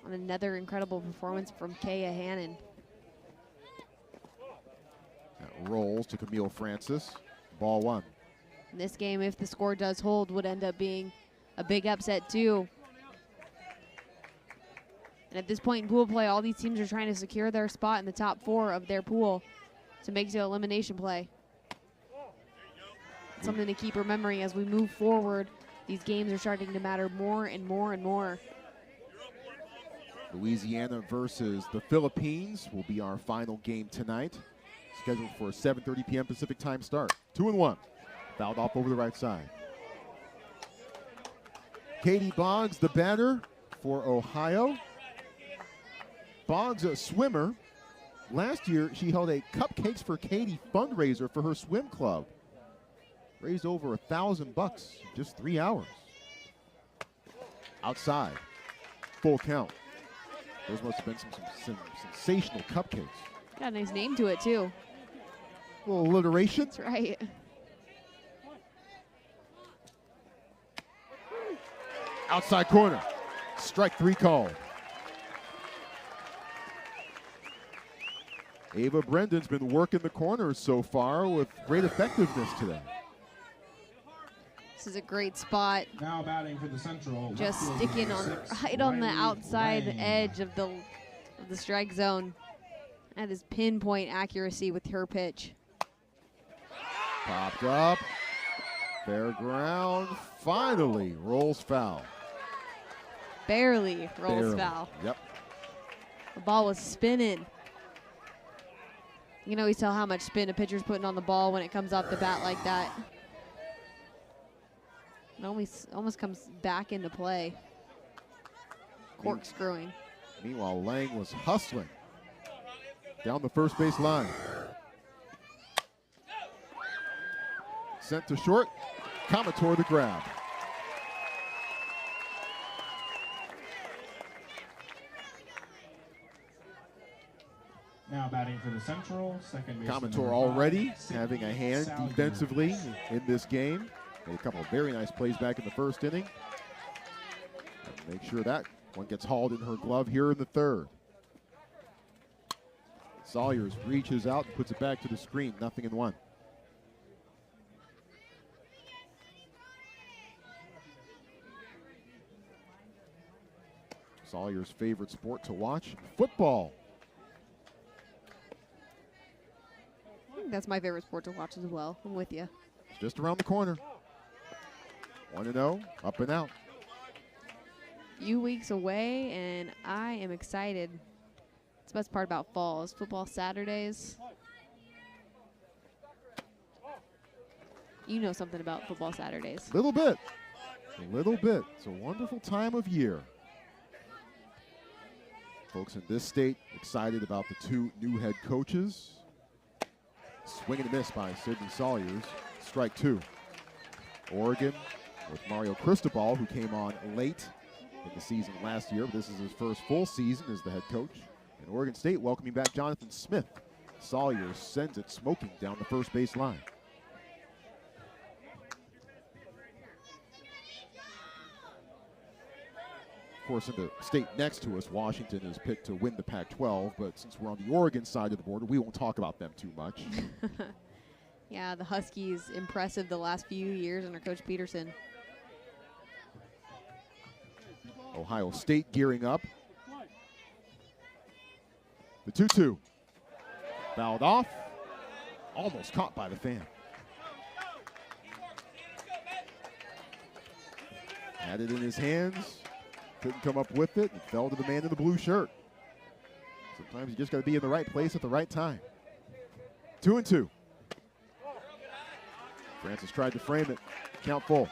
On another incredible performance from Kaya Hannon. That rolls to Camille Francis. Ball one. In this game, if the score does hold, would end up being a big upset too. And at this point in pool play, all these teams are trying to secure their spot in the top 4 of their pool to make the elimination play. Something to keep remembering as we move forward. These games are starting to matter more and more and more. Louisiana versus the Philippines will be our final game tonight. Scheduled for a 7:30 p.m. Pacific time start. 2-1. Fouled off over the right side. Katie Boggs, the batter for Ohio. Boggs, a swimmer. Last year, she held a Cupcakes for Katie fundraiser for her swim club. Raised over $1,000 in just 3 hours. Outside, full count. Those must have been some sensational cupcakes. Got a nice name to it too. A little alliteration. That's right. Outside corner. Strike 3 called. Ava Brendan's been working the corners so far with great effectiveness today. This is a great spot. Now batting for the Central. Just sticking on right on the outside edge of the strike zone. That is pinpoint accuracy with her pitch. Popped up. Fair ground. Finally rolls foul. Barely rolls foul. Yep. The ball was spinning. You can always tell how much spin a pitcher's putting on the ball when it comes off the bat like that. It almost comes back into play. Corkscrewing. Meanwhile, Lang was hustling down the first base line. Sent to short. Comator the grab. Now batting for the Central, second baseman. Commodore already having a hand defensively in this game. Made a couple of very nice plays back in the first inning. And make sure that one gets hauled in her glove here in the third. Sawyers reaches out and puts it back to the screen. 0-1. Sawyer's favorite sport to watch, football. I think that's my favorite sport to watch as well. I'm with you. It's just around the corner. 1-0, up and out. Few weeks away, and I am excited. It's the best part about fall is football Saturdays. You know something about football Saturdays. A little bit. It's a wonderful time of year. Folks in this state excited about the two new head coaches. Swing and a miss by Sidney Sawyers. Strike two. Oregon with Mario Cristobal, who came on late in the season last year, but this is his first full season as the head coach. And Oregon State welcoming back Jonathan Smith. Sawyers sends it smoking down the first base line. Of course, in the state next to us, Washington is picked to win the Pac-12, but since we're on the Oregon side of the border, we won't talk about them too much. Yeah, the Huskies impressive the last few years under Coach Peterson. Ohio State gearing up. The 2-2. Fouled off. Almost caught by the fan. Had it in his hands. Couldn't come up with it. And fell to the man in the blue shirt. Sometimes you just got to be in the right place at the right time. 2-2. Francis tried to frame it. Count full.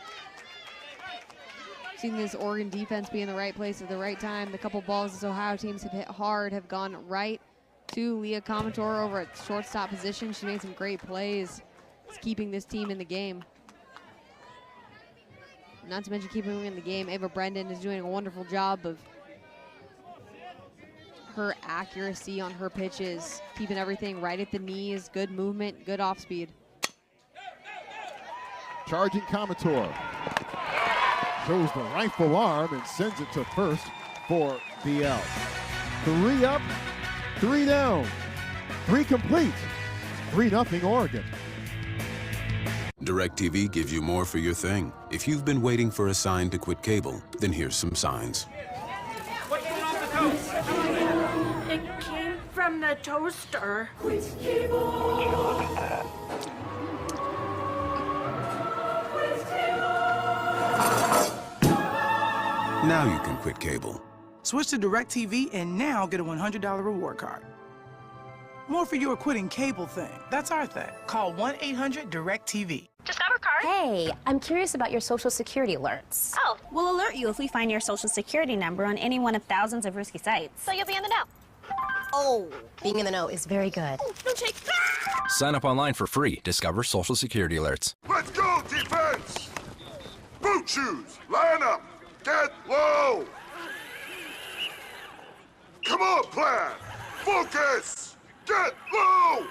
Seen this Oregon defense be in the right place at the right time. The couple balls this Ohio teams have hit hard have gone right to Leah Commodore over at shortstop position. She made some great plays. It's keeping this team in the game. Not to mention keeping them in the game. Ava Brendan is doing a wonderful job of her accuracy on her pitches, keeping everything right at the knees, good movement, good off speed. Charging Commodore. Shows the rifle arm and sends it to first for the out. 3 up, 3 down, 3 complete, 3-0 Oregon. DirecTV gives you more for your thing. If you've been waiting for a sign to quit cable, then here's some signs. What's going on with the toast? It came from the toaster. Quit cable. Now you can quit cable. Switch to DirecTV and now get a $100 reward card. More for your quitting cable thing. That's our thing. Call 1-800-DIRECTV. Discover card. Hey, I'm curious about your Social Security alerts. Oh, we'll alert you if we find your Social Security number on any one of thousands of risky sites. So you'll be in the know. Oh, being in the know is very good. Don't shake. Sign up online for free. Discover Social Security alerts. Let's go, defense! Boot shoes, line up, get low! Come on, plan! Focus! Get low!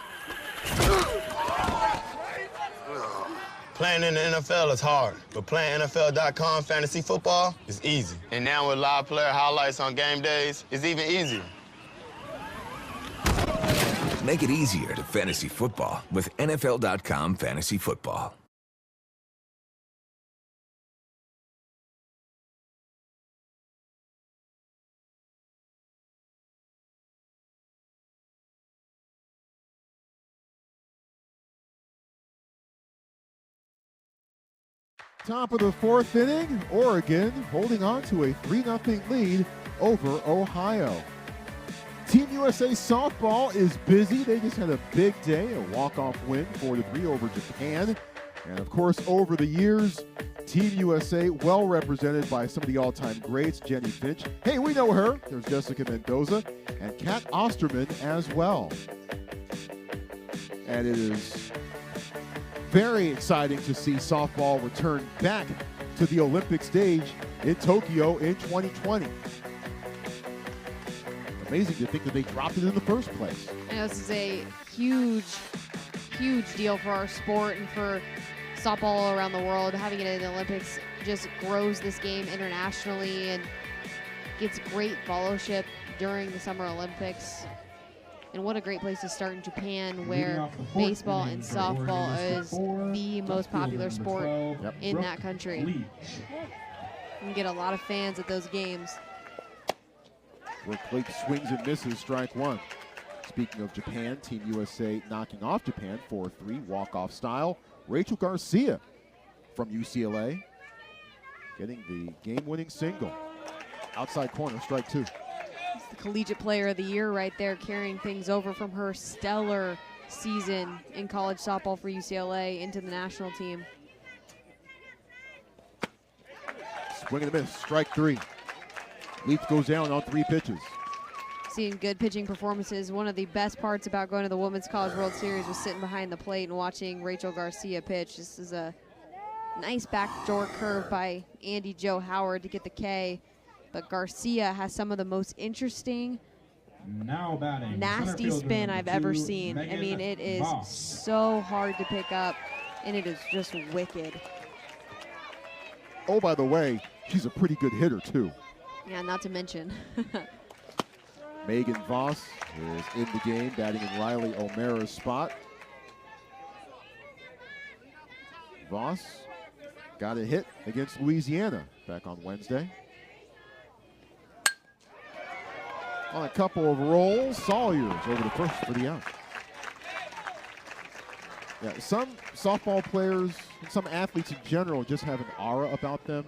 Playing in the NFL is hard, but playing NFL.com fantasy football is easy. And now with live player highlights on game days, it's even easier. Make it easier to fantasy football with NFL.com fantasy football. Top of the 4th inning, Oregon holding on to a 3-0 lead over Ohio. Team USA softball is busy. They just had a big day, a walk-off win 4-3 over Japan. And of course, over the years, Team USA well represented by some of the all-time greats, Jenny Finch. Hey, we know her. There's Jessica Mendoza and Kat Osterman as well. And it is very exciting to see softball return back to the Olympic stage in Tokyo in 2020. Amazing to think that they dropped it in the first place. I know this is a huge, huge deal for our sport and for softball all around the world. Having it in the Olympics just grows this game internationally and gets great fellowship during the Summer Olympics. And what a great place to start in Japan, where baseball and softball is the most popular sport in that country. You can get a lot of fans at those games. Brooke Leach swings and misses, strike one. Speaking of Japan, Team USA knocking off Japan 4-3, walk-off style. Rachel Garcia from UCLA getting the game-winning single. Outside corner, strike two. It's the Collegiate Player of the Year right there, carrying things over from her stellar season in college softball for UCLA into the national team. Swing and a miss, strike three. Leach goes down on 3 pitches. Seeing good pitching performances. One of the best parts about going to the Women's College World Series was sitting behind the plate and watching Rachel Garcia pitch. This is a nice backdoor curve by Andy Jo Howard to get the K. But Garcia has some of the most interesting, nasty spin I've ever seen. I mean, it is so hard to pick up, and it is just wicked. Oh, by the way, she's a pretty good hitter, too. Yeah, not to mention. Megan Voss is in the game, batting in Riley O'Mara's spot. Voss got a hit against Louisiana back on Wednesday. On a couple of rolls, Sawyers over the first for the out. Yeah, some softball players, some athletes in general just have an aura about them.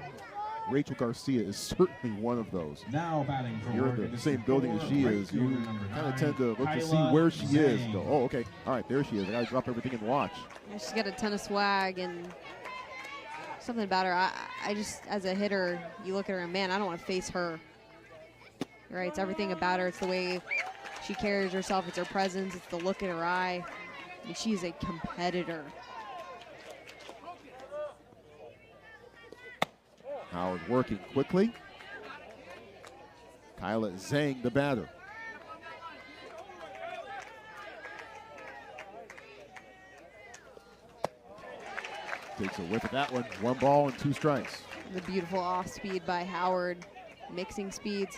Rachel Garcia is certainly one of those. Now batting for You're in the same building as she is. You kind of tend to look to see where she is and go, oh, okay, all right, there she is. I got to drop everything and watch. She's got a ton of swag and something about her. I just, as a hitter, you look at her and, man, I don't want to face her. Right, it's everything about her. It's the way she carries herself. It's her presence. It's the look in her eye. I mean, she's a competitor. Howard working quickly. Kyla Zhang, the batter. Takes a whiff at that one. 1 ball and 2 strikes. The beautiful off speed by Howard, mixing speeds.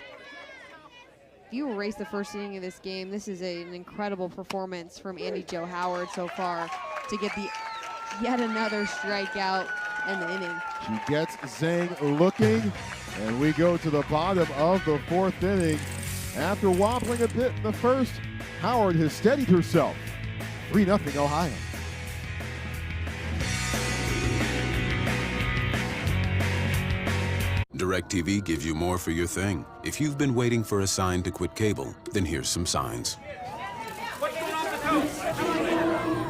If you erase the first inning of this game, this is an incredible performance from Andy Jo Howard so far to get the yet another strikeout in the inning. She gets Zhang looking, and we go to the bottom of the 4th inning. After wobbling a bit in the first, Howard has steadied herself. 3-0 Ohio. DirecTV gives you more for your thing. If you've been waiting for a sign to quit cable, then here's some signs. What's going on with the toast?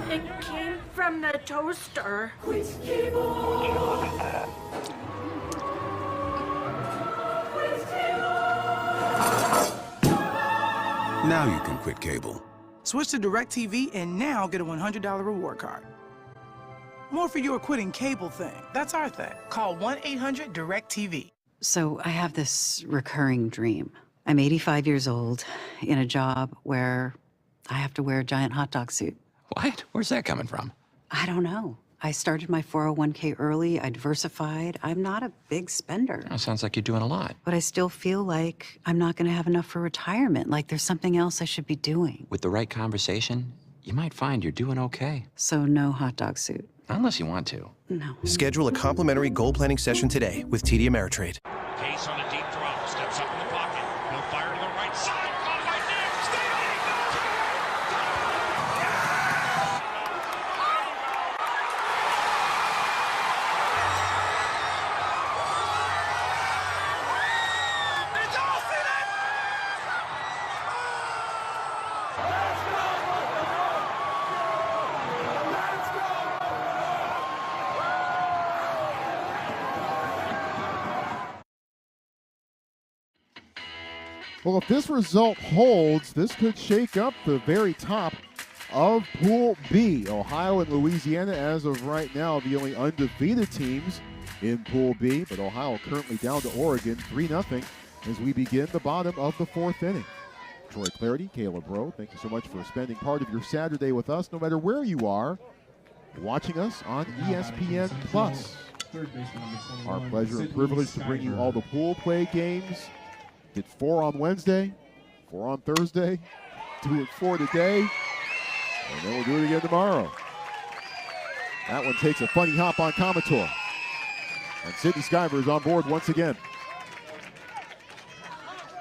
It came from the toaster. Quit cable! Look at that. Now you can quit cable. Switch to DirecTV and now get a $100 reward card. More for your quitting cable thing. That's our thing. Call 1-800-DIRECTV. So I have this recurring dream. I'm 85 years old in a job where I have to wear a giant hot dog suit. What? Where's that coming from? I don't know. I started my 401k early. I diversified. I'm not a big spender. That sounds like you're doing a lot. But I still feel like I'm not going to have enough for retirement. Like there's something else I should be doing. With the right conversation, you might find you're doing okay. So no hot dog suit. Unless you want to. No. Schedule a complimentary goal planning session today with TD Ameritrade. Case on a deep throw, steps up in the pocket. He'll fire to the right side. Caught by Diggs. Did y'all see that? Well, if this result holds, this could shake up the very top of Pool B. Ohio and Louisiana, as of right now, the only undefeated teams in Pool B. But Ohio currently down to Oregon, 3-0, as we begin the bottom of the 4th inning. Troy Clarity, Caleb Rowe, thank you so much for spending part of your Saturday with us, no matter where you are, watching us on ESPN Plus. Our pleasure and privilege to bring you all the pool play games. Did 4 on Wednesday, 4 on Thursday, 2 and 4 today, and then we'll do it again tomorrow. That one takes a funny hop on Commodore. And Sydney Skyver is on board once again.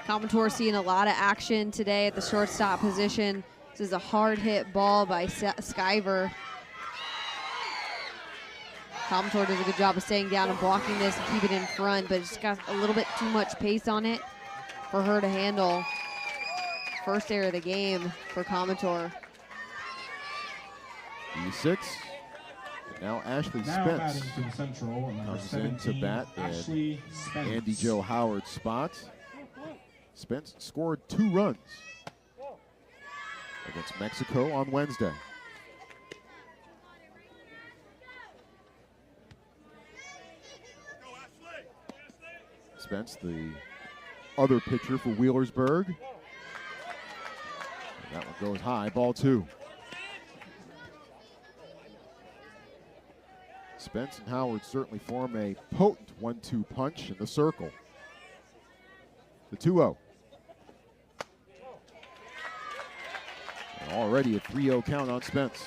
Commodore seeing a lot of action today at the shortstop position. This is a hard hit ball by Skyver. Commodore does a good job of staying down and blocking this and keep it in front, but it's got a little bit too much pace on it for her to handle. First error of the game for Commodore. E6. Now Ashley Spence comes in to bat in Andy Joe Howard's spot. Spence scored 2 runs against Mexico on Wednesday. Spence, the other pitcher for Wheelersburg. And that one goes high, ball 2. Spence and Howard certainly form a potent 1-2 punch in the circle. The 2-0. And already a 3-0 count on Spence.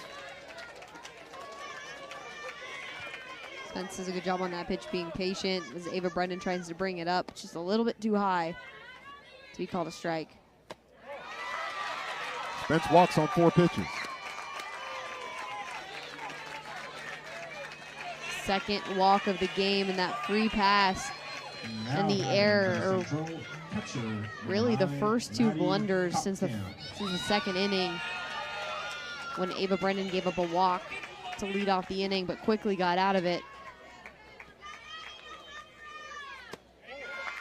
Spence does a good job on that pitch, being patient as Ava Brendan tries to bring it up. Just a little bit too high to be called a strike. Spence walks on 4 pitches. Second walk of the game, and that free pass and the error are really the first 2 blunders since the second inning, when Ava Brendan gave up a walk to lead off the inning but quickly got out of it.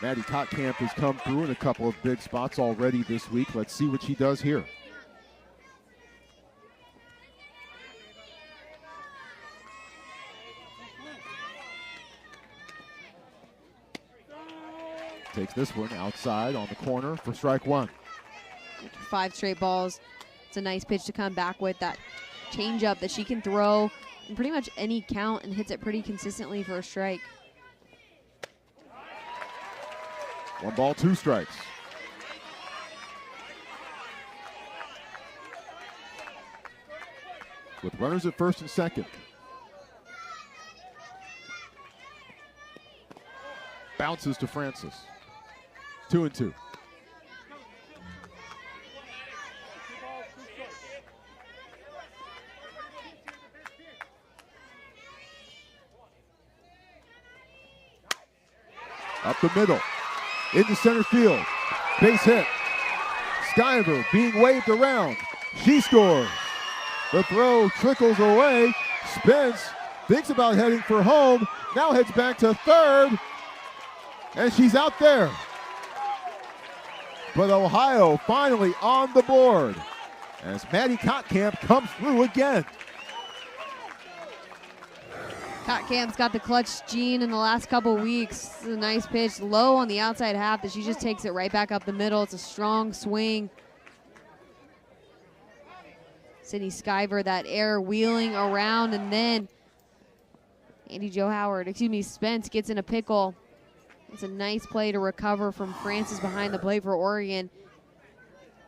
Maddie Kottkamp has come through in a couple of big spots already this week. Let's see what she does here. Takes this one outside on the corner for strike 1. 5 straight balls. It's a nice pitch to come back with. That changeup that she can throw in pretty much any count and hits it pretty consistently for a strike. 1 ball, 2 strikes. With runners at first and second. Bounces to Francis. 2-2. Up the middle. Into center field. Base hit. Skyver being waved around. She scores. The throw trickles away. Spence thinks about heading for home. Now heads back to third. And she's out there. But Ohio finally on the board as Maddie Kottkamp comes through again. Kottkamp's got the clutch gene in the last couple weeks. This is a nice pitch, low on the outside half that she just takes it right back up the middle. It's a strong swing. Sydney Skyver, that air wheeling around, and then Spence gets in a pickle. It's a nice play to recover from Francis behind the plate for Oregon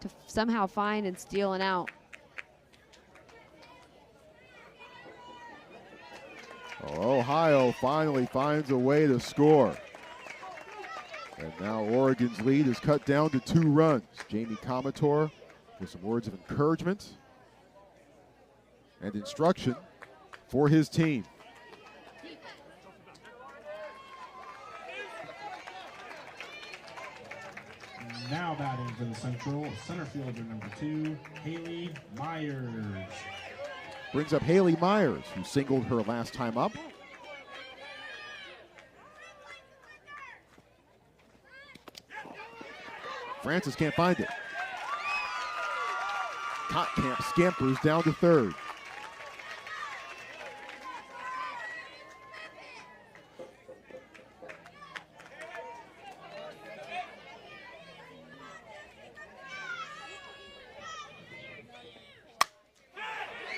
to somehow find and steal an out. Ohio finally finds a way to score. And now Oregon's lead is cut down to 2 runs. Jamie Commodore with some words of encouragement and instruction for his team. Now batting for the Central, center fielder number 2, Haley Myers. Brings up Haley Myers, who singled her last time up. Francis can't find it. Kottkamp scampers down to third.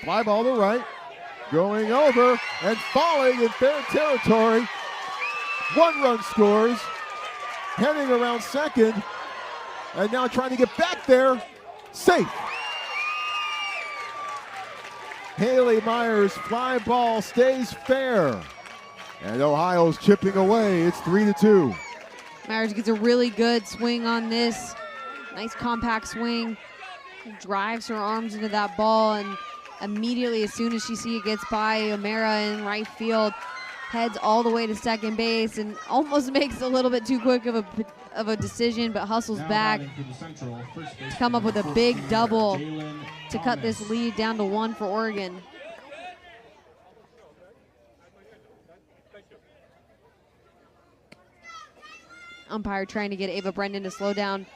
Fly ball to right. Going over and falling in fair territory. 1 run scores. Heading around second. And now trying to get back there. Safe. Haley Myers' fly ball stays fair. And Ohio's chipping away. It's 3-2. Myers gets a really good swing on this. Nice compact swing. Drives her arms into that ball, and immediately as soon as she sees it gets by O'Mara in right field, heads all the way to second base and almost makes a little bit too quick of a decision, but hustles back to come up with a big double to cut this lead down to 1 for Oregon. Umpire trying to get Ava Brendan to slow down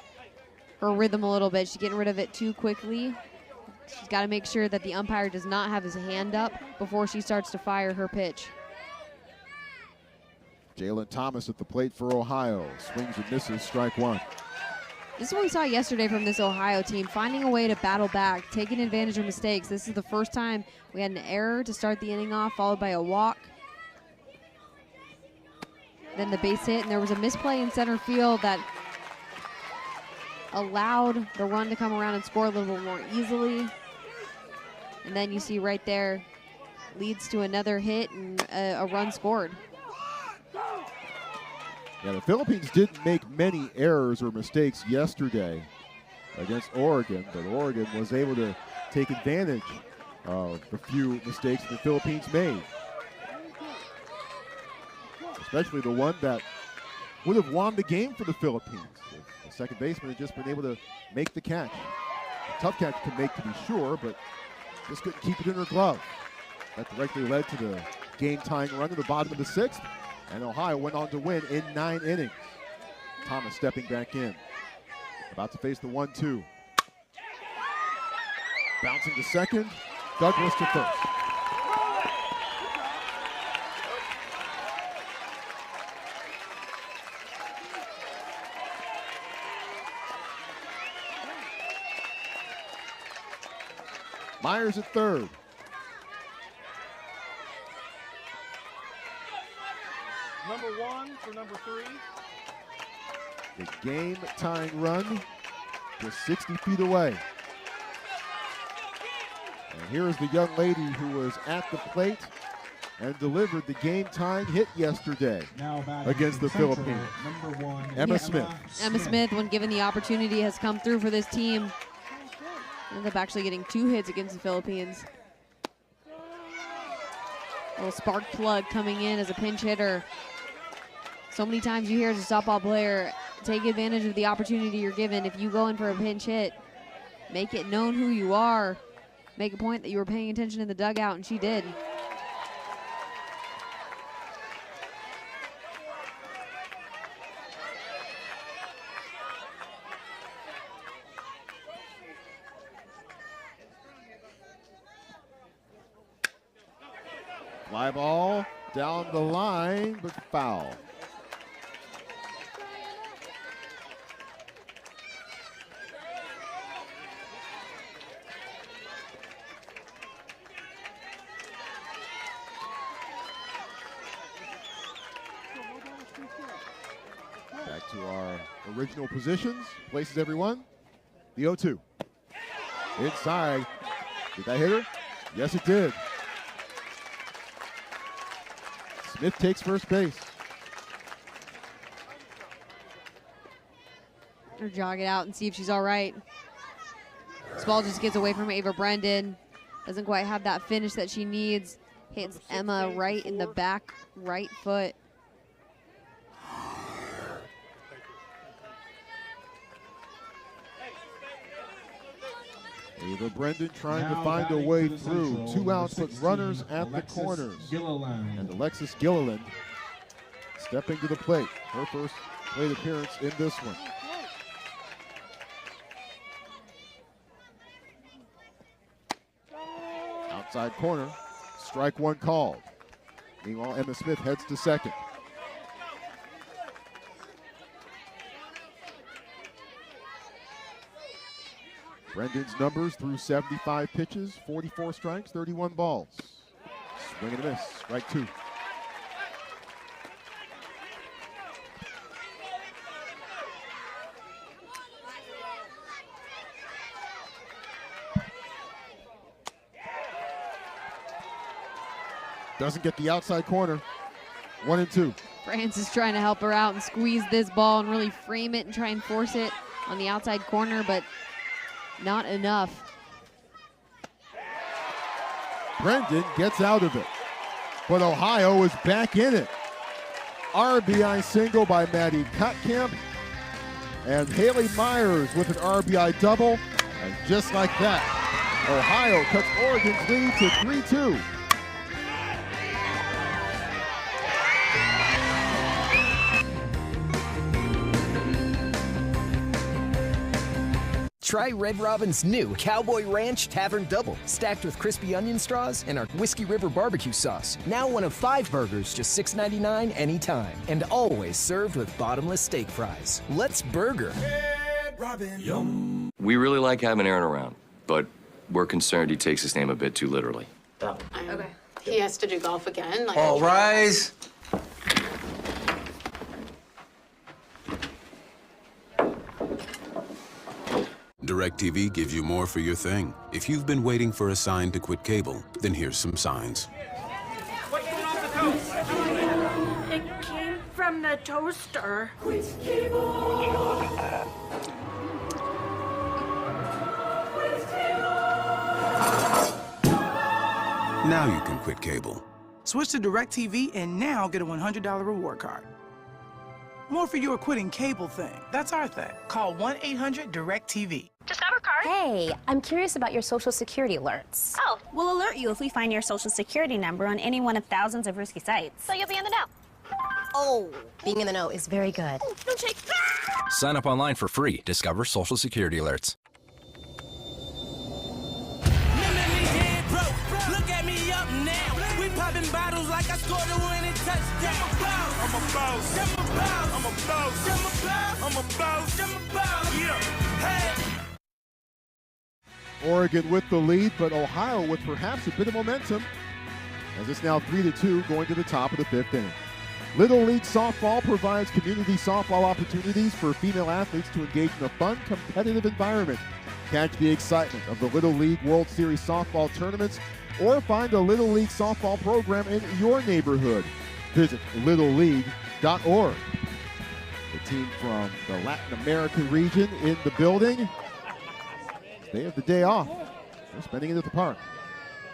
her rhythm a little bit. She's getting rid of it too quickly. She's got to make sure that the umpire does not have his hand up before she starts to fire her pitch. Jalen Thomas at the plate for Ohio. Swings and misses, strike 1. This is what we saw yesterday from this Ohio team, finding a way to battle back, taking advantage of mistakes. This is the first time we had an error to start the inning off, followed by a walk. Then the base hit, and there was a misplay in center field that allowed the run to come around and score a little bit more easily. And then you see right there, leads to another hit and a run scored. Yeah, the Philippines didn't make many errors or mistakes yesterday against Oregon, but Oregon was able to take advantage of the few mistakes the Philippines made. Especially the one that would have won the game for the Philippines. If the second baseman had just been able to make the catch. A tough catch to make, to be sure, but just couldn't keep it in her glove. That directly led to the game-tying run at the bottom of the 6th. And Ohio went on to win in 9 innings. Thomas stepping back in. About to face the 1-2. Bouncing to second. Douglas to first. Myers at third. Number 1 for number 3. The game-tying run just 60 feet away. And here is the young lady who was at the plate and delivered the game-tying hit yesterday against the Philippines. Number 1, Emma Smith. Emma Smith, when given the opportunity, has come through for this team. Ended up actually getting 2 hits against the Philippines. Little spark plug coming in as a pinch hitter. So many times you hear as a softball player, take advantage of the opportunity you're given. If you go in for a pinch hit, make it known who you are. Make a point that you were paying attention in the dugout, and she did. Fly ball down the line, but foul. Back to our original positions. Places everyone. The 0-2. Inside. Did that hit her? Yes, it did. Smith takes first base. Or jog it out and see if she's all right. This ball just gets away from Ava Brendan. Doesn't quite have that finish that she needs. Hits Emma right in the back right foot. Ava Brendan trying to find a way through. 2 outs, but runners at the corners. And Alexis Gilliland stepping to the plate. Her first plate appearance in this one. Outside corner, strike 1 called. Meanwhile, Emma Smith heads to second. Brendan's numbers through 75 pitches, 44 strikes, 31 balls. Swing and a miss, strike 2. Doesn't get the outside corner. 1-2. Francis trying to help her out and squeeze this ball and really frame it and try and force it on the outside corner, but not enough. Brendan gets out of it, but Ohio is back in it. RBI single by Maddie Kutkamp, and Haley Myers with an RBI double, and just like that, Ohio cuts Oregon's lead to 3-2. Try Red Robin's new Cowboy Ranch Tavern Double, stacked with crispy onion straws and our Whiskey River barbecue sauce. Now one of 5 burgers, just $6.99 anytime, and always served with bottomless steak fries. Let's burger. Red Robin. Yum. We really like having Aaron around, but we're concerned he takes his name a bit too literally. Okay. He has to do golf again. Like All rise. DirecTV gives you more for your thing. If you've been waiting for a sign to quit cable, then here's some signs. What's going on with the toast? It came from the toaster. Now you can quit cable. Switch to DirecTV and now get a $100 reward card. More for your quitting cable thing. That's our thing. Call 1-800-DIRECTV. Discover card. Hey, I'm curious about your social security alerts. Oh, we'll alert you if we find your social security number on any one of thousands of risky sites. So you'll be in the know. Oh, being in the know is very good. Oh, don't shake. Sign up online for free. Discover Social Security Alerts. Look at me up now. We popping bottles like I scored a winning touchdown. I'm a boss. I'm a boss. I'm a boss. I'm a boss. I'm a boss. I'm a boss. Yeah. Hey. Oregon with the lead, but Ohio with perhaps a bit of momentum, as it's now 3-2 going to the top of the 5th inning. Little League Softball provides community softball opportunities for female athletes to engage in a fun, competitive environment. Catch the excitement of the Little League World Series softball tournaments or find a Little League softball program in your neighborhood. Visit littleleague.org. The team from the Latin American region in the building. They have the day off. They're spending it at the park.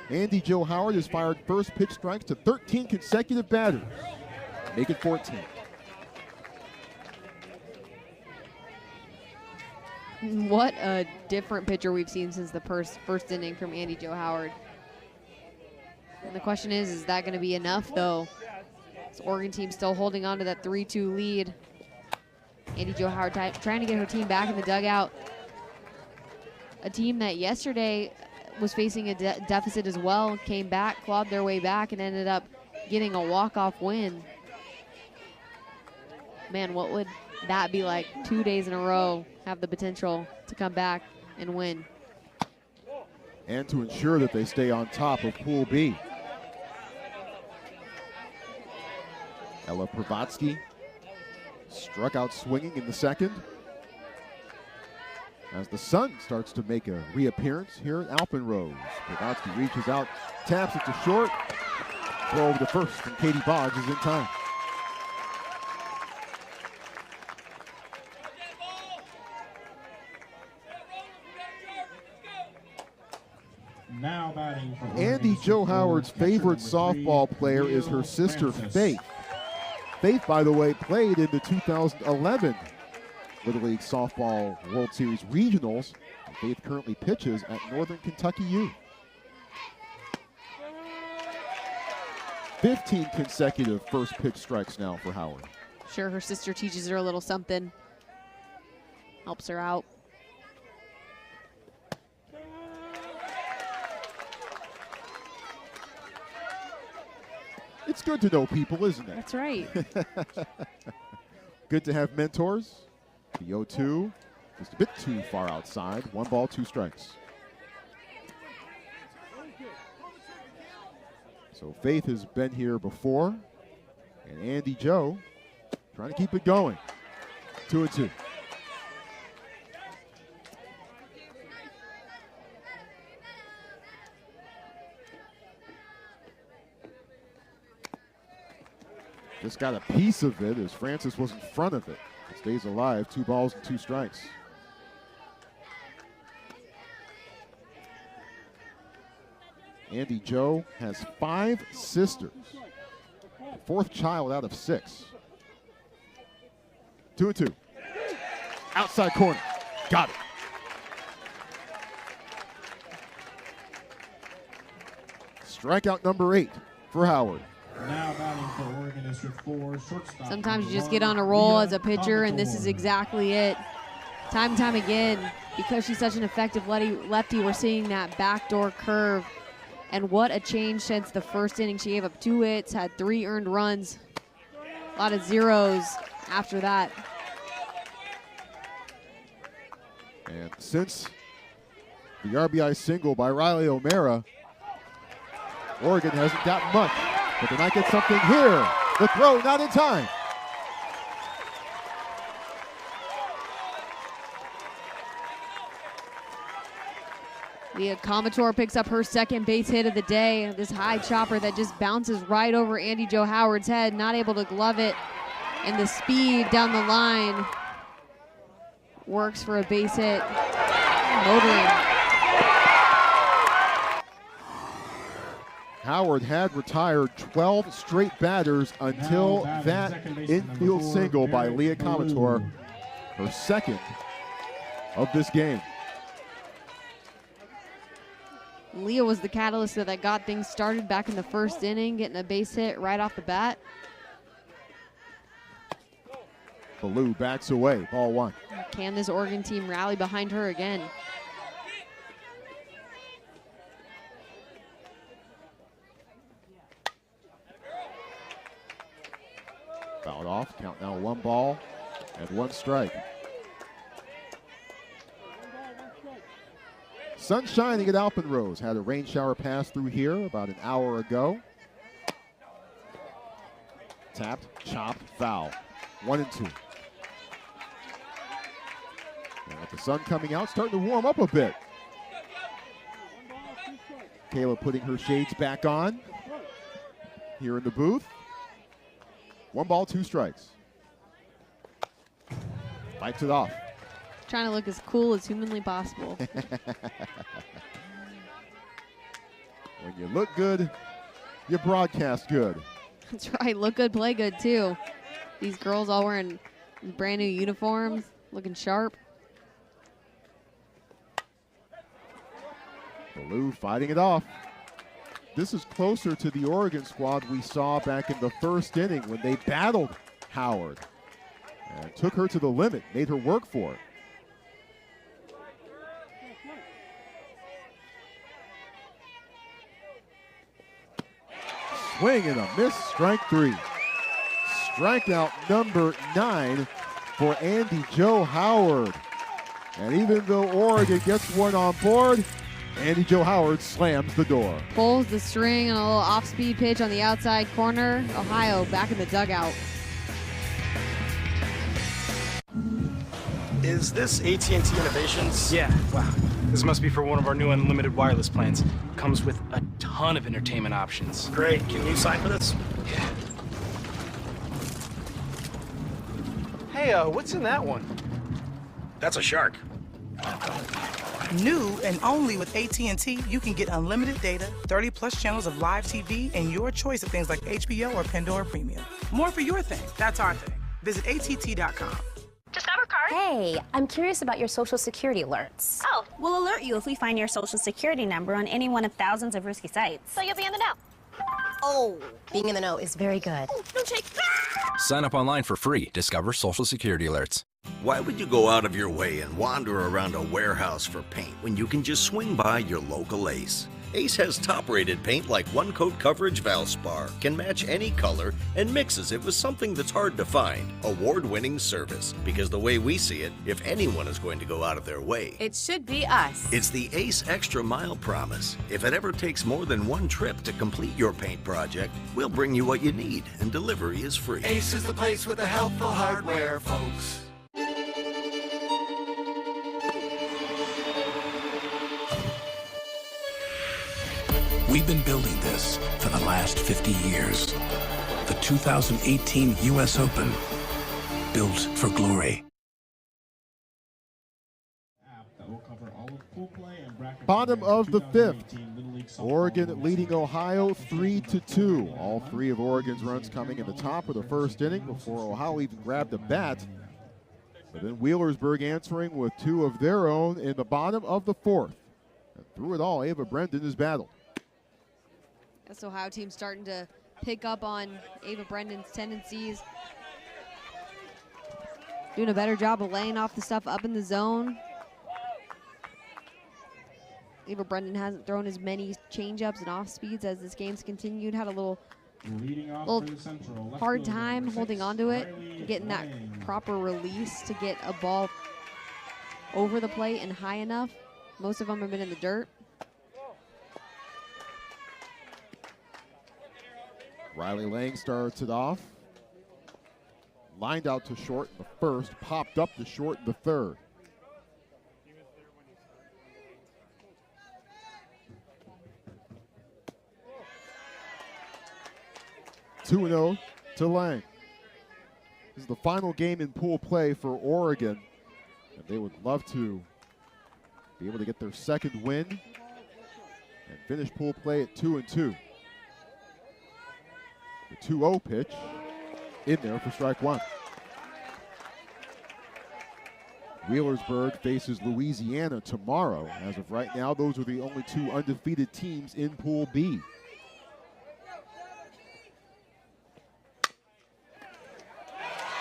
Andy Joe Howard has fired first pitch strikes to 13 consecutive batters. Make it 14. What a different pitcher we've seen since the first inning from Andy Joe Howard. And the question is that going to be enough, though? This Oregon team still holding on to that 3-2 lead. Andy Joe Howard trying to get her team back in the dugout. A team that yesterday was facing a deficit as well, came back, clawed their way back, and ended up getting a walk-off win. Man, what would that be like? 2 days in a row, have the potential to come back and win. And to ensure that they stay on top of Pool B. Ella Pravatsky struck out swinging in the second. As the sun starts to make a reappearance here at Alpenrose. Pravatsky reaches out, taps it to short. Throw over to first, and Katie Boggs is in time. Now batting for Andy Joe Howard's favorite softball player is her sister, Faith. Faith, by the way, played in the 2011 Little League Softball World Series Regionals. Faith currently pitches at Northern Kentucky U. 15 consecutive first pitch strikes now for Howard. Sure, her sister teaches her a little something. Helps her out. It's good to know people, isn't it? That's right. Good to have mentors. The 0-2. Just a bit too far outside. 1 ball, 2 strikes. So Faith has been here before. And Andy Joe trying to keep it going. 2-2. Just got a piece of it as Francis was in front of it. It stays alive, 2 balls and 2 strikes. Andy Joe has 5 sisters. 4th child out of 6. 2-2. Outside corner. Got it. Strikeout number 8 for Howard. Now batting for Oregon District 4, shortstop. Sometimes you just get on a roll as a pitcher, and this is exactly it. Time and time again, because she's such an effective lefty, we're seeing that backdoor curve. And what a change since the first inning. She gave up 2 hits, had 3 earned runs. A lot of zeros after that. And since the RBI single by Riley O'Mara, Oregon hasn't gotten much. But they might get something here. The throw not in time. Leah Comator picks up her 2nd base hit of the day. This high chopper that just bounces right over Andy Joe Howard's head, not able to glove it. And the speed down the line works for a base hit. Motoring. Howard had retired 12 straight batters until that infield single by Leah Comator, her 2nd of this game. Leah was the catalyst that got things started back in the 1st inning, getting a base hit right off the bat. Ballou backs away, ball 1. Can this Oregon team rally behind her again? Fouled off, count now 1 ball and 1 strike. Sun shining at Alpenrose. Had a rain shower pass through here about an hour ago. Tapped, chopped, foul. 1-2. And with the sun coming out, starting to warm up a bit. Kayla putting her shades back on here in the booth. 1 ball, 2 strikes. Bites it off. Trying to look as cool as humanly possible. When you look good, you broadcast good. That's right. Look good, play good, too. These girls all wearing brand new uniforms, looking sharp. Ballou fighting it off. This is closer to the Oregon squad we saw back in the 1st inning when they battled Howard and took her to the limit, made her work for it. Swing and a miss, strike 3. Strikeout number 9 for Andy Joe Howard. And even though Oregon gets 1 on board, Andy Joe Howard slams the door. Pulls the string on a little off-speed pitch on the outside corner. Ohio back in the dugout. Is this AT&T Innovations? Yeah, wow. This must be for one of our new unlimited wireless plans. Comes with a ton of entertainment options. Great. Can you sign for this? Yeah. Hey, what's in that one? That's a shark. New and only with AT&T, you can get unlimited data, 30+ channels of live TV, and your choice of things like HBO or Pandora Premium. More for your thing. That's our thing. Visit att.com. Discover card. Hey, I'm curious about your social security alerts. Oh, we'll alert you if we find your social security number on any one of thousands of risky sites. So you'll be in the know. Oh, being in the know is very good. Oh, don't shake. Sign up online for free. Discover Social Security alerts. Why would you go out of your way and wander around a warehouse for paint when you can just swing by your local Ace? Ace has top-rated paint like one-coat coverage Valspar, can match any color, and mixes it with something that's hard to find, award-winning service. Because the way we see it, if anyone is going to go out of their way, it should be us. it's the Ace Extra Mile Promise. If it ever takes more than one trip to complete your paint project, we'll bring you what you need, and delivery is free. Ace is the place with the helpful hardware, folks. We've been building this for the last 50 years. The 2018 U.S. Open, built for glory. Bottom of the fifth. Oregon leading Ohio 3-2. All three of Oregon's runs coming in the top of the first inning before Ohio even grabbed a bat. But then Wheelersburg answering with two of their own in the bottom of the fourth. And through it all, Ava Brendan is battled. This Ohio team starting to pick up on Ava Brendan's tendencies. Doing a better job of laying off the stuff up in the zone. Ava Brendan hasn't thrown as many changeups and off speeds as this game's continued. Had a little hard time holding onto it, getting that proper release to get a ball over the plate and high enough. Most of them have been in the dirt. Riley Lang starts it off. Lined out to short in the first, popped up to short in the third. (2-0) to Lang. This is the final game in pool play for Oregon, and they would love to be able to get their second win and finish pool play at 2-2. The 2-0 pitch in there for strike one. Wheelersburg faces Louisiana tomorrow. As of right now, those are the only two undefeated teams in Pool B.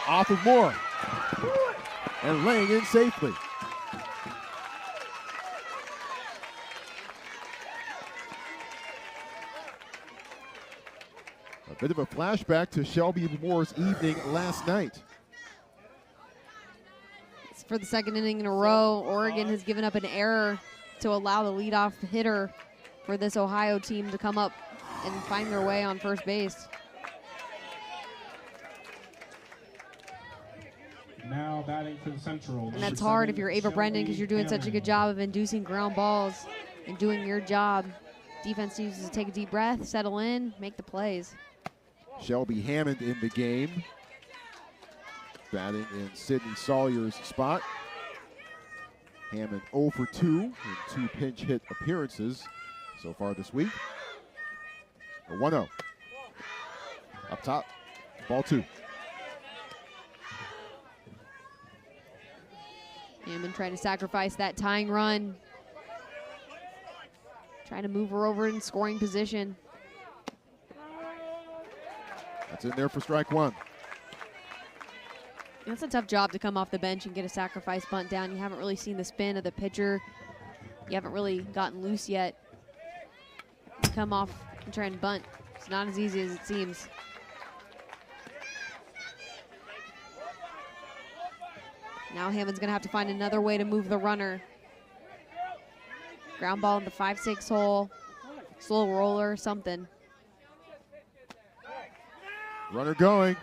Off of Moore. And laying in safely. A bit of a flashback to Shelby Moore's evening last night. For the second inning in a row, Oregon has given up an error to allow the leadoff hitter for this Ohio team to come up and find their way on first base. Now batting for the Central. And that's hard if you're Ava Brendan because you're doing such a good job of inducing ground balls and doing your job. Defense needs to take a deep breath, settle in, make the plays. Shelby Hammond in the game, batting in Sidney Sawyer's spot. Hammond 0 for 2 in 2 pinch hit appearances so far this week. A 1-0. Up top, ball 2. Hammond trying to sacrifice that tying run. Trying to move her over in scoring position. That's in there for strike one. That's a tough job to come off the bench and get a sacrifice bunt down. You haven't really seen the spin of the pitcher. You haven't really gotten loose yet. You come off and try and bunt. It's not as easy as it seems. Now Hammond's gonna have to find another way to move the runner. Ground ball in the 5-6 hole, slow roller, something. Runner going.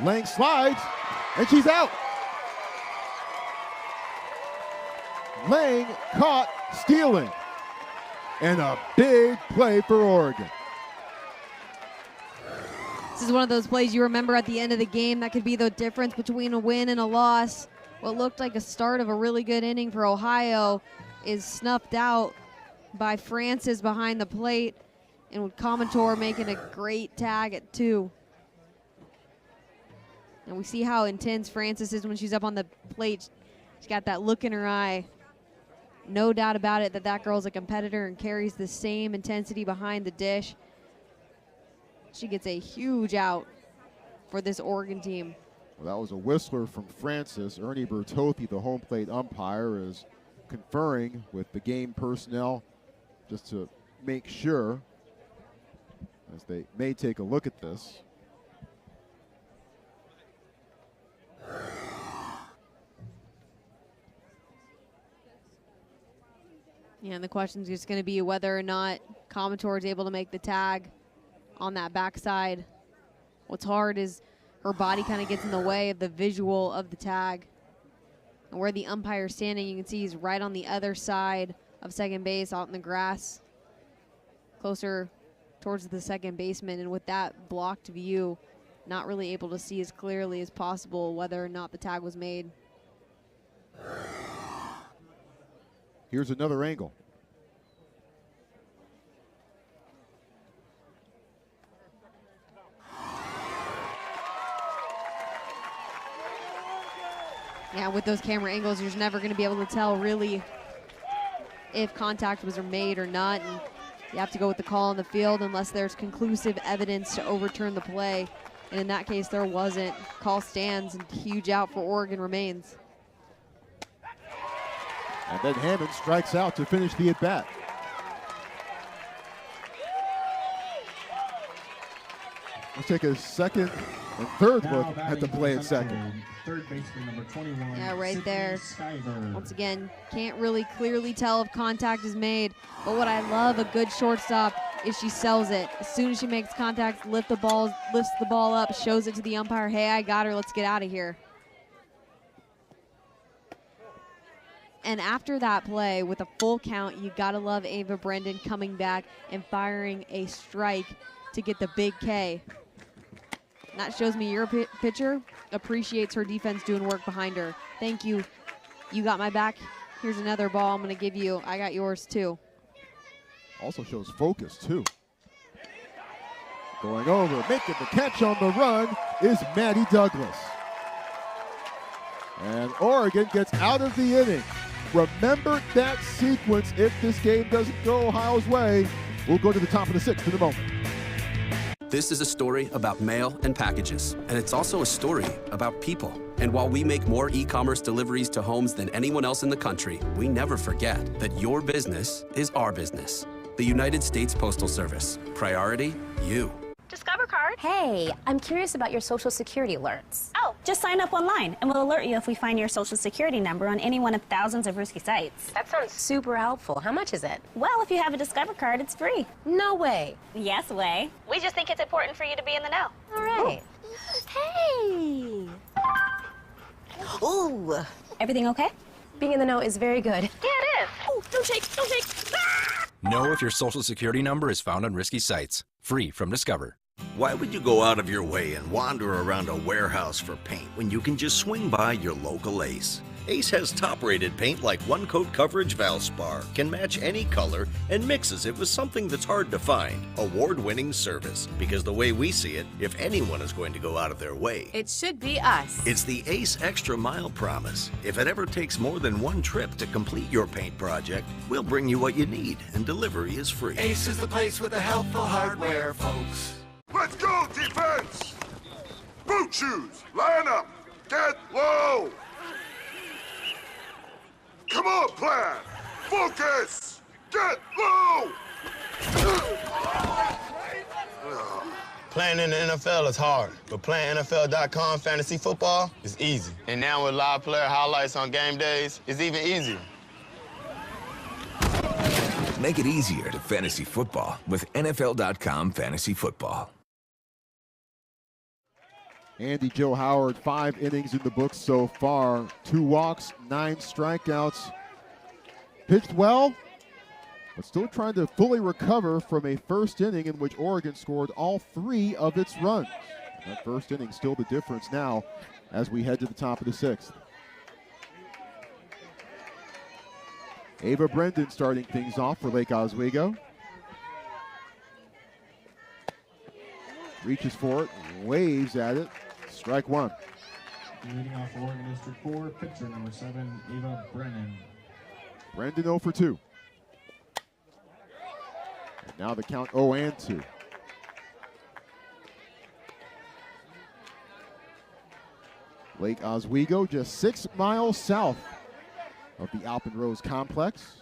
Lang slides, and she's out. Lang caught stealing. And a big play for Oregon. This is one of those plays you remember at the end of the game that could be the difference between a win and a loss. What looked like a start of a really good inning for Ohio is snuffed out by Francis behind the plate, and with Cometor making a great tag at 2. And we see how intense Francis is when she's up on the plate. She's got that look in her eye. No doubt about it that girl's a competitor and carries the same intensity behind the dish. She gets a huge out for this Oregon team. Well, that was a whistler from Francis. Ernie Bertothy, the home plate umpire, is conferring with the game personnel just to make sure, as they may take a look at this. Yeah, and the question is just going to be whether or not Commodore is able to make the tag on that backside. What's hard is her body kind of gets in the way of the visual of the tag. And where the umpire's standing, you can see he's right on the other side of second base, out in the grass, closer towards the second baseman. And with that blocked view, not really able to see as clearly as possible whether or not the tag was made. Here's another angle. Yeah, with those camera angles, you're just never going to be able to tell really if contact was made or not. And you have to go with the call on the field unless there's conclusive evidence to overturn the play. And in that case, there wasn't. Call stands, and huge out for Oregon remains. And then Hammond strikes out to finish the at-bat. Let's take a second and third look at the play at second. Third baseman number 21. Yeah, right there. Skyver. Once again, can't really clearly tell if contact is made. But what I love a good shortstop is she sells it. As soon as she makes contact, lifts the ball up, shows it to the umpire. Hey, I got her. Let's get out of here. And after that play, with a full count, you gotta love Ava Brendan coming back and firing a strike to get the big K. And that shows me your pitcher appreciates her defense doing work behind her. Thank you. You got my back. Here's another ball I'm gonna give you. I got yours too. Also shows focus too. Going over, making the catch on the run is Maddie Douglas. And Oregon gets out of the inning. Remember that sequence if this game doesn't go Ohio's way. We'll go to the top of the sixth in a moment. This is a story about mail and packages, and it's also a story about people. And while we make more e-commerce deliveries to homes than anyone else in the country, we never forget that your business is our business. The United States Postal Service. Priority, you. Discover card. Hey, I'm curious about your Social Security alerts. Oh, just sign up online and we'll alert you if we find your Social Security number on any one of thousands of risky sites. That sounds super helpful. How much is it? Well, if you have a Discover card, it's free. No way. Yes way. We just think it's important for you to be in the know. All right. Hey. Ooh. Everything okay? Being in the know is very good. Yeah, it is. Oh, don't shake, don't shake. Know if your Social Security number is found on risky sites. Free from Discover. Why would you go out of your way and wander around a warehouse for paint when you can just swing by your local Ace? Ace has top-rated paint like one-coat coverage Valspar, can match any color, and mixes it with something that's hard to find, award-winning service. Because the way we see it, if anyone is going to go out of their way, it should be us. It's the Ace Extra Mile Promise. If it ever takes more than one trip to complete your paint project, we'll bring you what you need, and delivery is free. Ace is the place with the helpful hardware, folks. Let's go, defense! Boot shoes, line up, get low! Come on, plan! Focus! Get low! Playing in the NFL is hard, but playing NFL.com fantasy football is easy. And now with live player highlights on game days, it's even easier. Make it easier to fantasy football with NFL.com fantasy football. Andy Joe Howard, 5 innings in the books so far. 2 walks, 9 strikeouts. Pitched well, but still trying to fully recover from a first inning in which Oregon scored all 3 of its runs. That first inning still the difference now as we head to the top of the 6th. Ava Brendan starting things off for Lake Oswego. Reaches for it, waves at it. Strike 1. Leading off Oregon District 4, pitcher number 7, Ava Brennan. Brendan 0 for 2. And now the count 0-2. Lake Oswego just 6 miles south of the Alpenrose complex.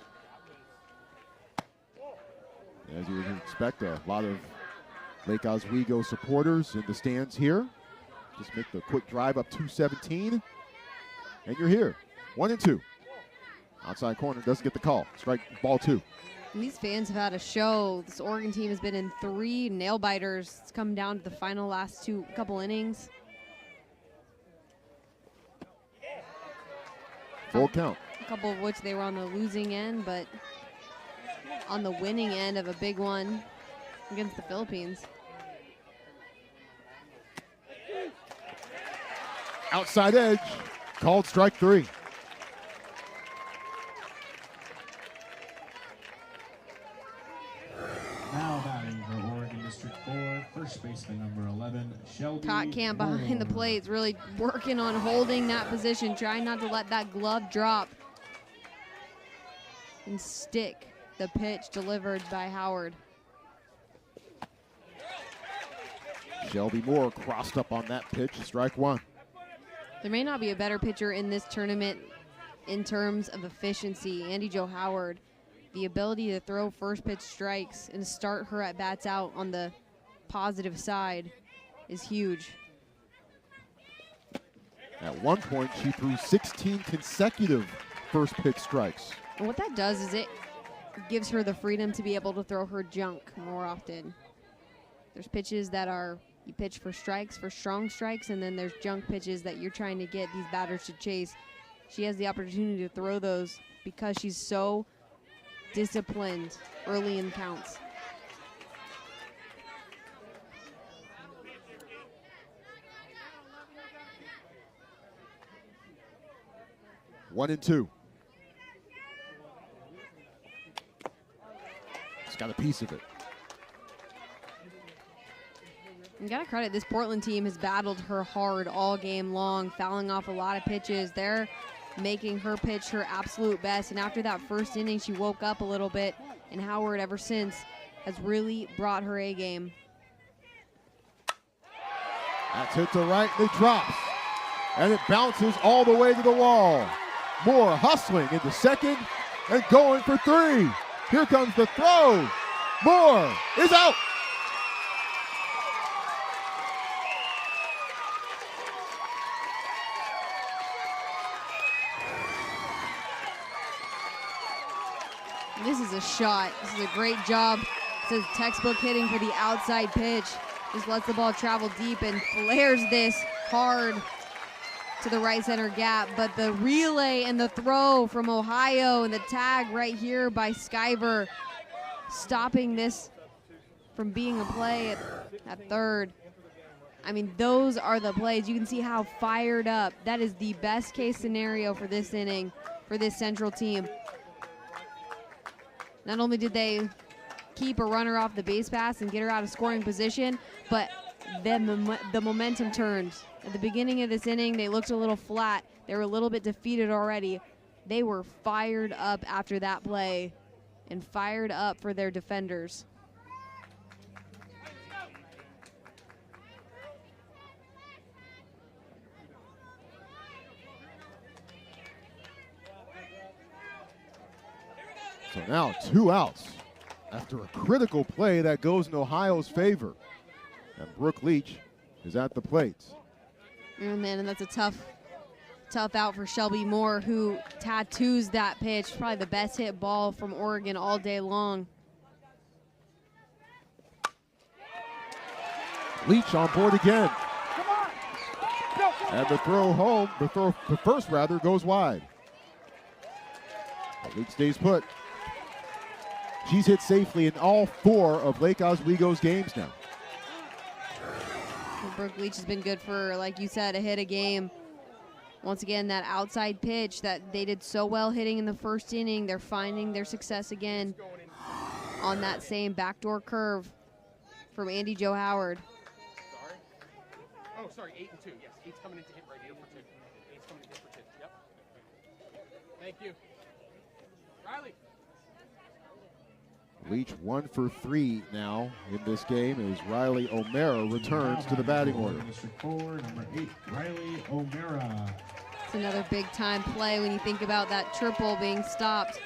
As you would expect, a lot of Lake Oswego supporters in the stands here. Just make the quick drive up 217, and you're here. 1-2. Outside corner doesn't get the call. Strike ball 2. And these fans have had a show. This Oregon team has been in 3 nail biters. It's come down to the final last couple innings. Full count. A couple of which they were on the losing end, but on the winning end of a big one against the Philippines. Outside edge, called strike 3. Now batting for Oregon District 4, first baseman number 11, Shelby. Kotkamp behind the plate is really working on holding that position, trying not to let that glove drop and stick the pitch delivered by Howard. Shelby Moore crossed up on that pitch, strike 1. There may not be a better pitcher in this tournament in terms of efficiency. Andy Jo Howard, the ability to throw first pitch strikes and start her at bats out on the positive side is huge. At one point, she threw 16 consecutive first pitch strikes. And what that does is it gives her the freedom to be able to throw her junk more often. There's pitches that are you pitch for strikes, for strong strikes, and then there's junk pitches that you're trying to get these batters to chase. She has the opportunity to throw those because she's so disciplined early in counts. One and 2. It's got a piece of it. You gotta credit this Portland team has battled her hard all game long, fouling off a lot of pitches. They're making her pitch her absolute best, and after that first inning, she woke up a little bit, and Howard ever since has really brought her A game. That's hit to right, and it drops, and it bounces all the way to the wall. Moore hustling into second and going for 3. Here comes the throw. Moore is out. This is a shot. This is a great job. This is textbook hitting for the outside pitch. Just lets the ball travel deep and flares this hard to the right center gap. But the relay and the throw from Ohio and the tag right here by Skyver, stopping this from being a play at third. I mean, those are the plays. You can see how fired up. That is the best case scenario for this inning, for this Central team. Not only did they keep a runner off the base pass and get her out of scoring position, but then the momentum turned. At the beginning of this inning, they looked a little flat. They were a little bit defeated already. They were fired up after that play and fired up for their defenders. So now 2 outs after a critical play that goes in Ohio's favor. And Brooke Leach is at the plate. Oh, man, and that's a tough out for Shelby Moore, who tattoos that pitch. Probably the best hit ball from Oregon all day long. Leach on board again. And the throw home, the first rather, goes wide. But Leach stays put. She's hit safely in all 4 of Lake Oswego's games now. Well, Brooke Leach has been good for, like you said, a hit a game. Once again, that outside pitch that they did so well hitting in the first inning, they're finding their success again on that same backdoor curve from Andy Jo Howard. Sorry. Oh, sorry, 8 and 2. Yes, 8's coming in to hit right here for 2. 8's coming in to hit for 2. Yep. Thank you. Riley. Leach 1 for 3 now in this game as Riley O'Mara returns to the batting order. District 4, number 8, Riley O'Mara. It's another big time play when you think about that triple being stopped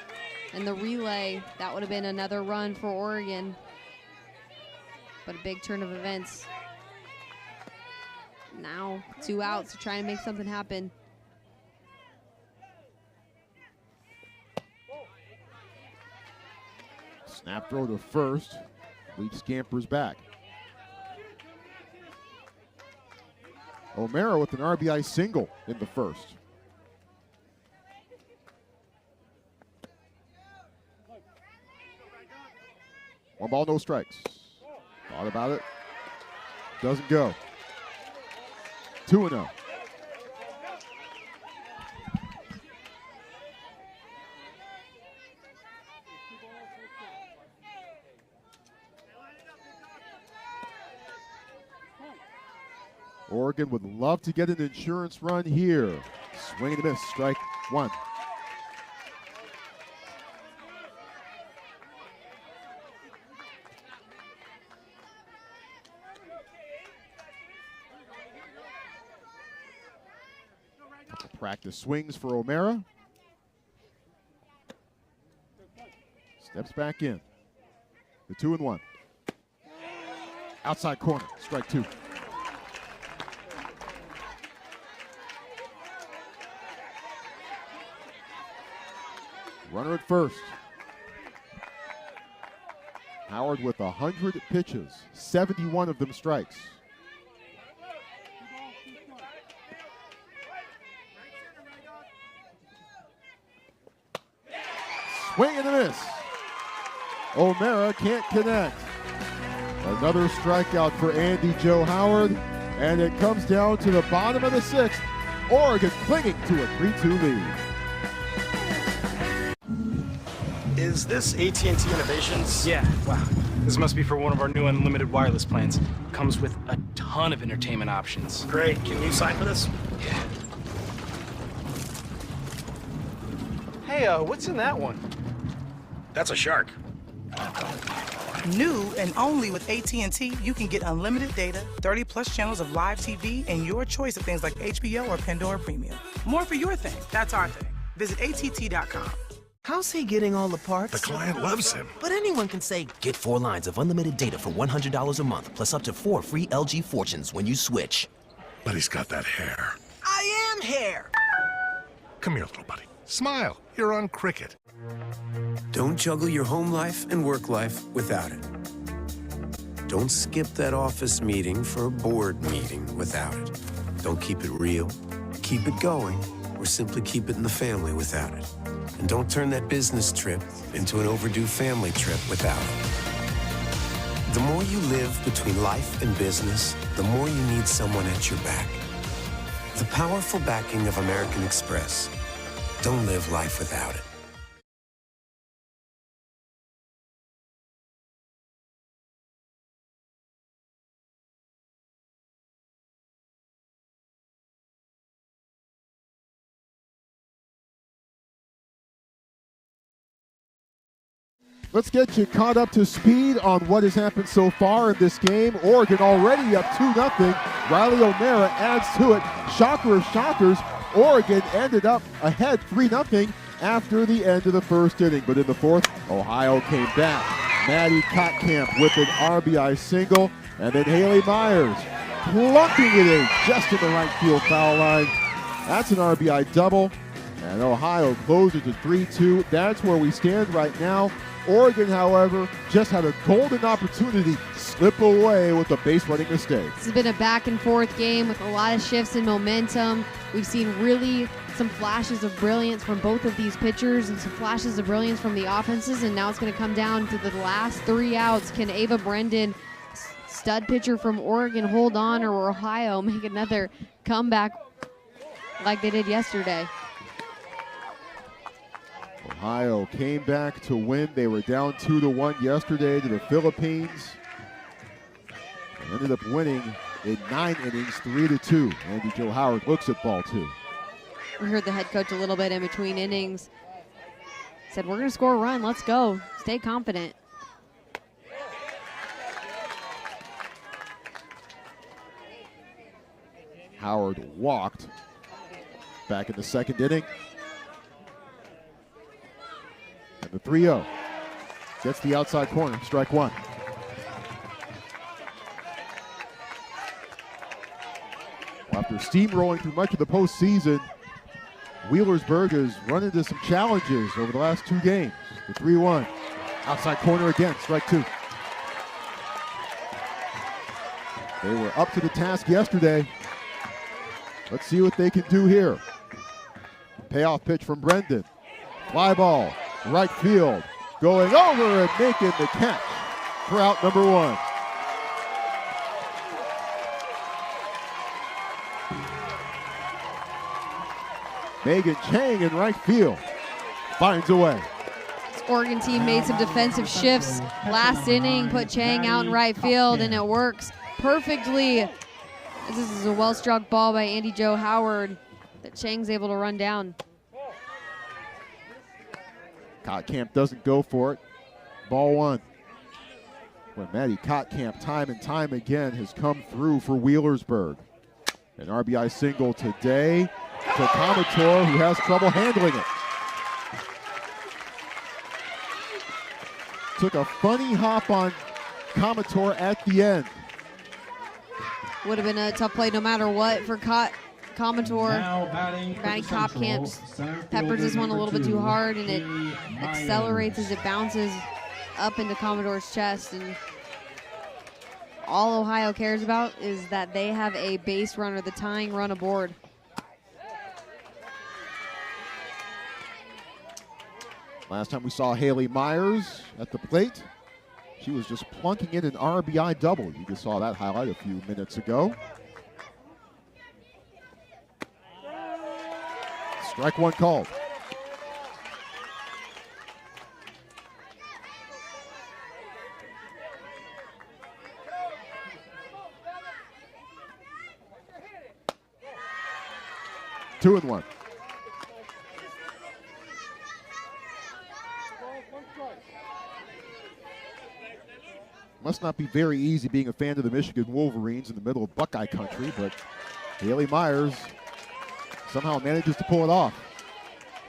And the relay, that would have been another run for Oregon. But a big turn of events. Now 2 outs to try and make something happen. Snap throw to first. Leach scampers back. O'Mara with an RBI single in the first. One ball, no strikes. Thought about it. Doesn't go. 2-0. Oregon would love to get an insurance run here. Swing and a miss, strike one. Practice swings for O'Mara. Steps back in. The 2-1. Outside corner, strike two. Runner at first. Howard with 100 pitches, 71 of them strikes. Swing and a miss. O'Mara can't connect. Another strikeout for Andy Joe Howard, and it comes down to the bottom of the sixth. Oregon clinging to a 3-2 lead. Is this AT&T Innovations? Yeah, wow. This must be for one of our new unlimited wireless plans. Comes with a ton of entertainment options. Great. Can you sign for this? Yeah. Hey, what's in that one? That's a shark. New and only with AT&T, you can get unlimited data, 30+ channels of live TV, and your choice of things like HBO or Pandora Premium. More for your thing. That's our thing. Visit att.com. How's he getting all the parts? The client loves him. But anyone can say, get 4 lines of unlimited data for $100 a month, plus up to 4 free LG Fortunes when you switch. But he's got that hair. I am hair! Come here, little buddy. Smile. You're on cricket. Don't juggle your home life and work life without it. Don't skip that office meeting for a board meeting without it. Don't keep it real, keep it going, or simply keep it in the family without it. And don't turn that business trip into an overdue family trip without it. The more you live between life and business, the more you need someone at your back. The powerful backing of American Express. Don't live life without it. Let's get you caught up to speed on what has happened so far in this game. Oregon already up 2-0. Riley O'Mara adds to it. Shocker of shockers, Oregon ended up ahead 3-0 after the end of the first inning. But in the fourth, Ohio came back. Maddie Kottkamp with an RBI single. And then Haley Myers plunking it in just in the right field foul line. That's an RBI double. And Ohio closes to 3-2. That's where we stand right now. Oregon, however, just had a golden opportunity slip away with a base running mistake. This has been a back and forth game with a lot of shifts in momentum. We've seen really some flashes of brilliance from both of these pitchers and some flashes of brilliance from the offenses, and now it's going to come down to the last 3 outs. Can Ava Brendan, stud pitcher from Oregon, hold on, or Ohio make another comeback like they did yesterday? Ohio came back to win. They were down 2-1 yesterday to the Philippines. They ended up winning in 9 innings, 3-2. Andy Joe Howard looks at ball 2. We heard the head coach a little bit in between innings. Said, we're going to score a run. Let's go. Stay confident. Howard walked back in the second inning. And The 3-0. Gets the outside corner, strike one. After steamrolling through much of the postseason, Wheelersburg has run into some challenges over the last two games. The 3-1. Outside corner again, strike two. They were up to the task yesterday. Let's see what they can do here. Payoff pitch from Brendan. Fly ball, right field. Going over and making the catch for out number one. Megan Chang in right field. Finds a way. This Oregon team made some defensive shifts last inning, put Chang out in right field, and it works perfectly. This is a well-struck ball by Andy Joe Howard that Chang's able to run down. Kottkamp doesn't go for it. Ball one. When Maddie Kottkamp time and time again has come through for Wheelersburg. An RBI single today to Comator, who has trouble handling it. Took a funny hop on Comator at the end. Would have been a tough play no matter what for Comator. Maddie Kottkamp peppers this one a little bit too hard, and it accelerates as it bounces up into Commodor's chest. And all Ohio cares about is that they have a base runner, the tying run aboard. Last time we saw Haley Myers at the plate, she was just plunking in an RBI double. You just saw that highlight a few minutes ago. Strike one called. Two and one. Must not be very easy being a fan of the Michigan Wolverines in the middle of Buckeye country, but Haley Myers somehow manages to pull it off.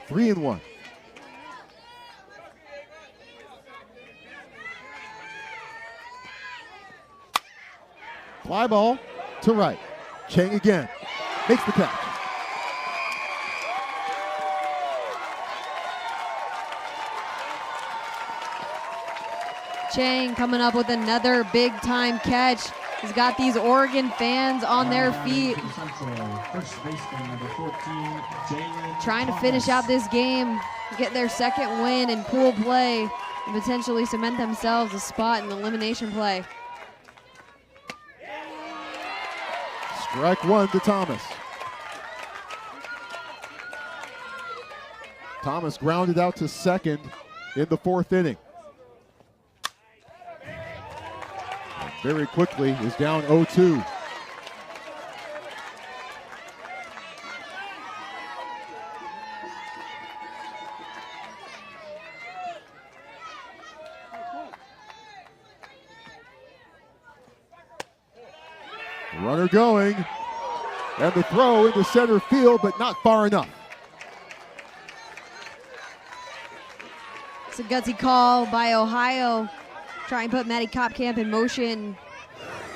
3-1. Fly ball to right. Chang again. Makes the catch. Chang coming up with another big-time catch. He's got these Oregon fans on their feet. Trying to finish out this game, get their second win in pool play, and potentially cement themselves a spot in elimination play. Strike one to Thomas. Thomas grounded out to second in the fourth inning. Very quickly is down 0-2. Runner going, and the throw into center field, but not far enough. It's a gutsy call by Ohio. Try and put Maddie Kottkamp in motion,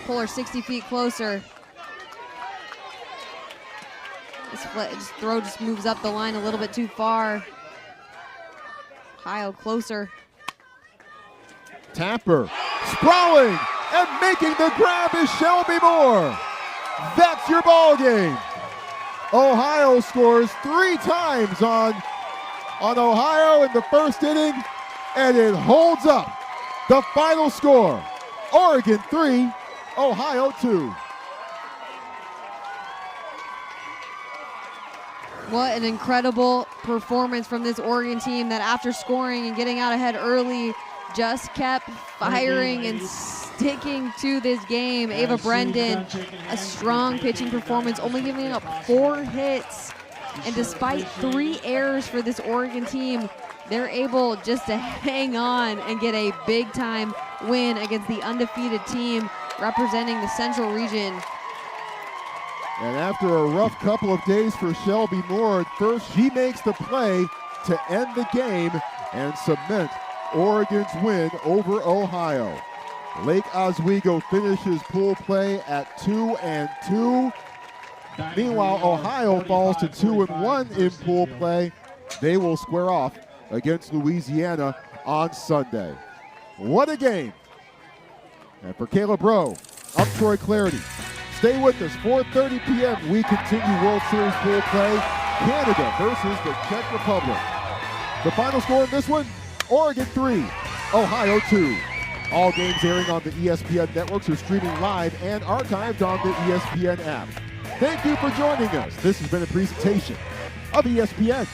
pull her 60 feet closer. This throw just moves up the line a little bit too far. Ohio closer. Tapper sprawling and making the grab is Shelby Moore. That's your ball game. Ohio scores 3 times on Ohio in the first inning, and it holds up. The final score, Oregon 3, Ohio 2. What an incredible performance from this Oregon team that after scoring and getting out ahead early, just kept firing and sticking to this game. Ava Brendan, a strong pitching performance, only giving up 4 hits. And despite 3 errors for this Oregon team, they're able just to hang on and get a big-time win against the undefeated team representing the Central region. And after a rough couple of days for Shelby Moore, at first she makes the play to end the game and cement Oregon's win over Ohio. Lake Oswego finishes pool play at 2-2. Meanwhile, Ohio falls to 2-1 in pool play. They will square off against Louisiana on Sunday. What a game. And for Caleb Rowe, I'm Troy Clarity. Stay with us. 4:30 p.m. we continue World Series pool play. Canada versus the Czech Republic. The final score in this one, Oregon 3, Ohio 2. All games airing on the ESPN networks are streaming live and archived on the ESPN app. Thank you for joining us. This has been a presentation of ESPN.